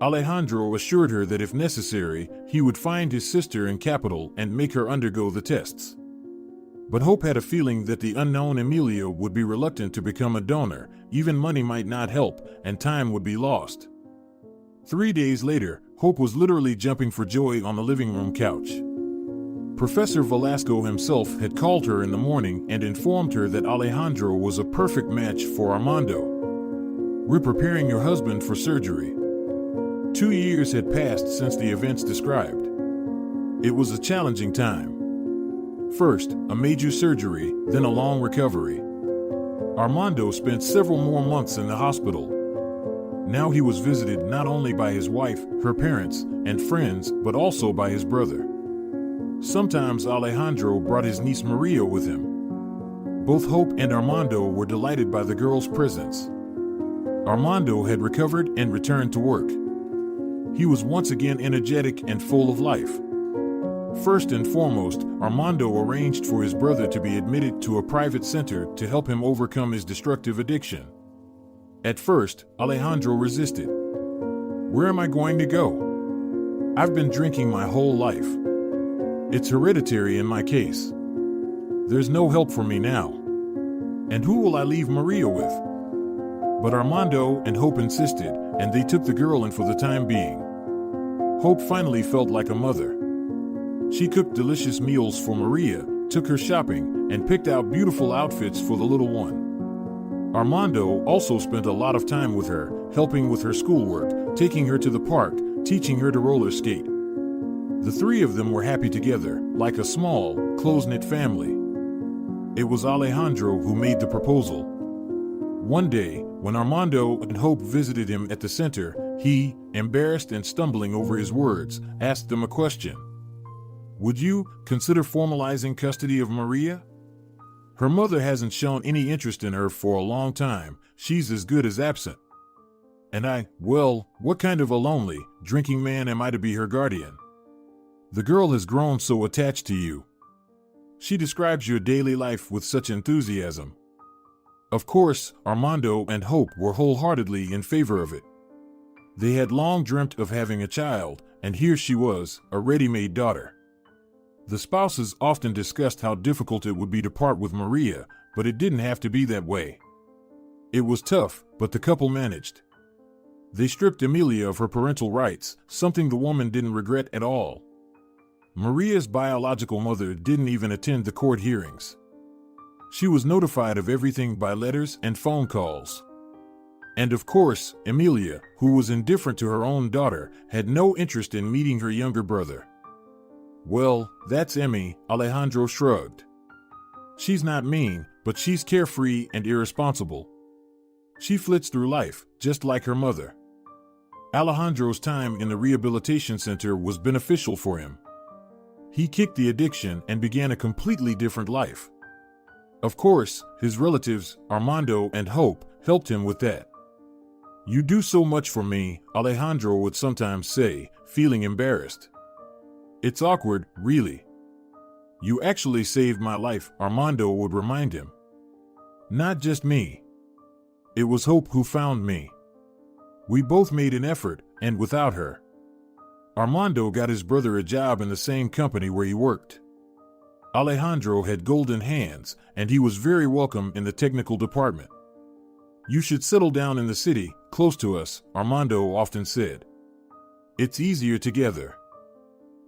Alejandro assured her that if necessary, he would find his sister in Capital and make her undergo the tests. But Hope had a feeling that the unknown Emilia would be reluctant to become a donor, even money might not help, and time would be lost. 3 days later, Hope was literally jumping for joy on the living room couch. Professor Velasco himself had called her in the morning and informed her that Alejandro was a perfect match for Armando. "We're preparing your husband for surgery." 2 years had passed since the events described. It was a challenging time. First, a major surgery, then a long recovery. Armando spent several more months in the hospital. Now he was visited not only by his wife, her parents, and friends, but also by his brother. Sometimes Alejandro brought his niece Maria with him. Both Hope and Armando were delighted by the girl's presence. Armando had recovered and returned to work. He was once again energetic and full of life. First and foremost, Armando arranged for his brother to be admitted to a private center to help him overcome his destructive addiction. At first, Alejandro resisted. "Where am I going to go? I've been drinking my whole life. It's hereditary in my case. There's no help for me now. And who will I leave Maria with?" But Armando and Hope insisted, and they took the girl in for the time being. Hope finally felt like a mother. She cooked delicious meals for Maria, took her shopping, and picked out beautiful outfits for the little one. Armando also spent a lot of time with her, helping with her schoolwork, taking her to the park, teaching her to roller skate. The 3 of them were happy together, like a small, close-knit family. It was Alejandro who made the proposal. One day, when Armando and Hope visited him at the center, he, embarrassed and stumbling over his words, asked them a question. "Would you consider formalizing custody of Maria? Her mother hasn't shown any interest in her for a long time. She's as good as absent. And well, what kind of a lonely, drinking man am I to be her guardian? The girl has grown so attached to you. She describes your daily life with such enthusiasm." Of course, Armando and Hope were wholeheartedly in favor of it. They had long dreamt of having a child, and here she was, a ready-made daughter. The spouses often discussed how difficult it would be to part with Maria, but it didn't have to be that way. It was tough, but the couple managed. They stripped Emilia of her parental rights, something the woman didn't regret at all. Maria's biological mother didn't even attend the court hearings. She was notified of everything by letters and phone calls. And of course, Emilia, who was indifferent to her own daughter, had no interest in meeting her younger brother. "Well, that's Emmy," Alejandro shrugged. "She's not mean, but she's carefree and irresponsible. She flits through life, just like her mother." Alejandro's time in the rehabilitation center was beneficial for him. He kicked the addiction and began a completely different life. Of course, his relatives, Armando and Hope, helped him with that. "You do so much for me," Alejandro would sometimes say, feeling embarrassed. "It's awkward, really." "You actually saved my life," Armando would remind him. "Not just me. It was Hope who found me. We both made an effort, and without her." Armando got his brother a job in the same company where he worked. Alejandro had golden hands, and he was very welcome in the technical department. "You should settle down in the city, close to us," Armando often said. "It's easier together."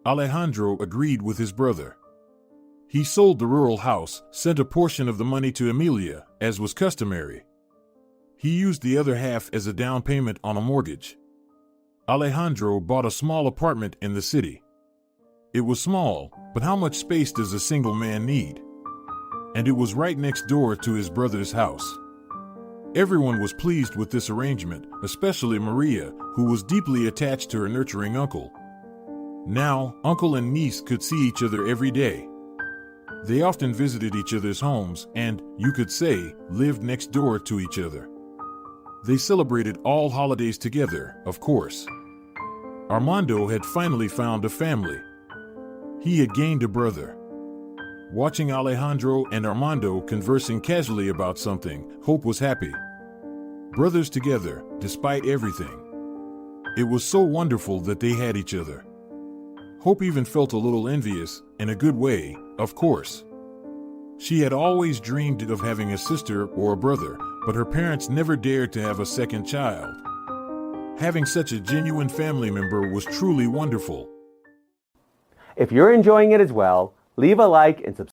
Alejandro agreed with his brother. He sold the rural house, sent a portion of the money to Emilia, as was customary. He used the other half as a down payment on a mortgage. Alejandro bought a small apartment in the city. It was small, but how much space does a single man need? And it was right next door to his brother's house. Everyone was pleased with this arrangement, especially Maria, who was deeply attached to her nurturing uncle. Now, uncle and niece could see each other every day. They often visited each other's homes and, you could say, lived next door to each other. They celebrated all holidays together, of course. Armando had finally found a family. He had gained a brother. Watching Alejandro and Armando conversing casually about something, Hope was happy. Brothers together, despite everything. It was so wonderful that they had each other. Hope even felt a little envious, in a good way, of course. She had always dreamed of having a sister or a brother, but her parents never dared to have a second child. Having such a genuine family member was truly wonderful. If you're enjoying it as well, leave a like and subscribe.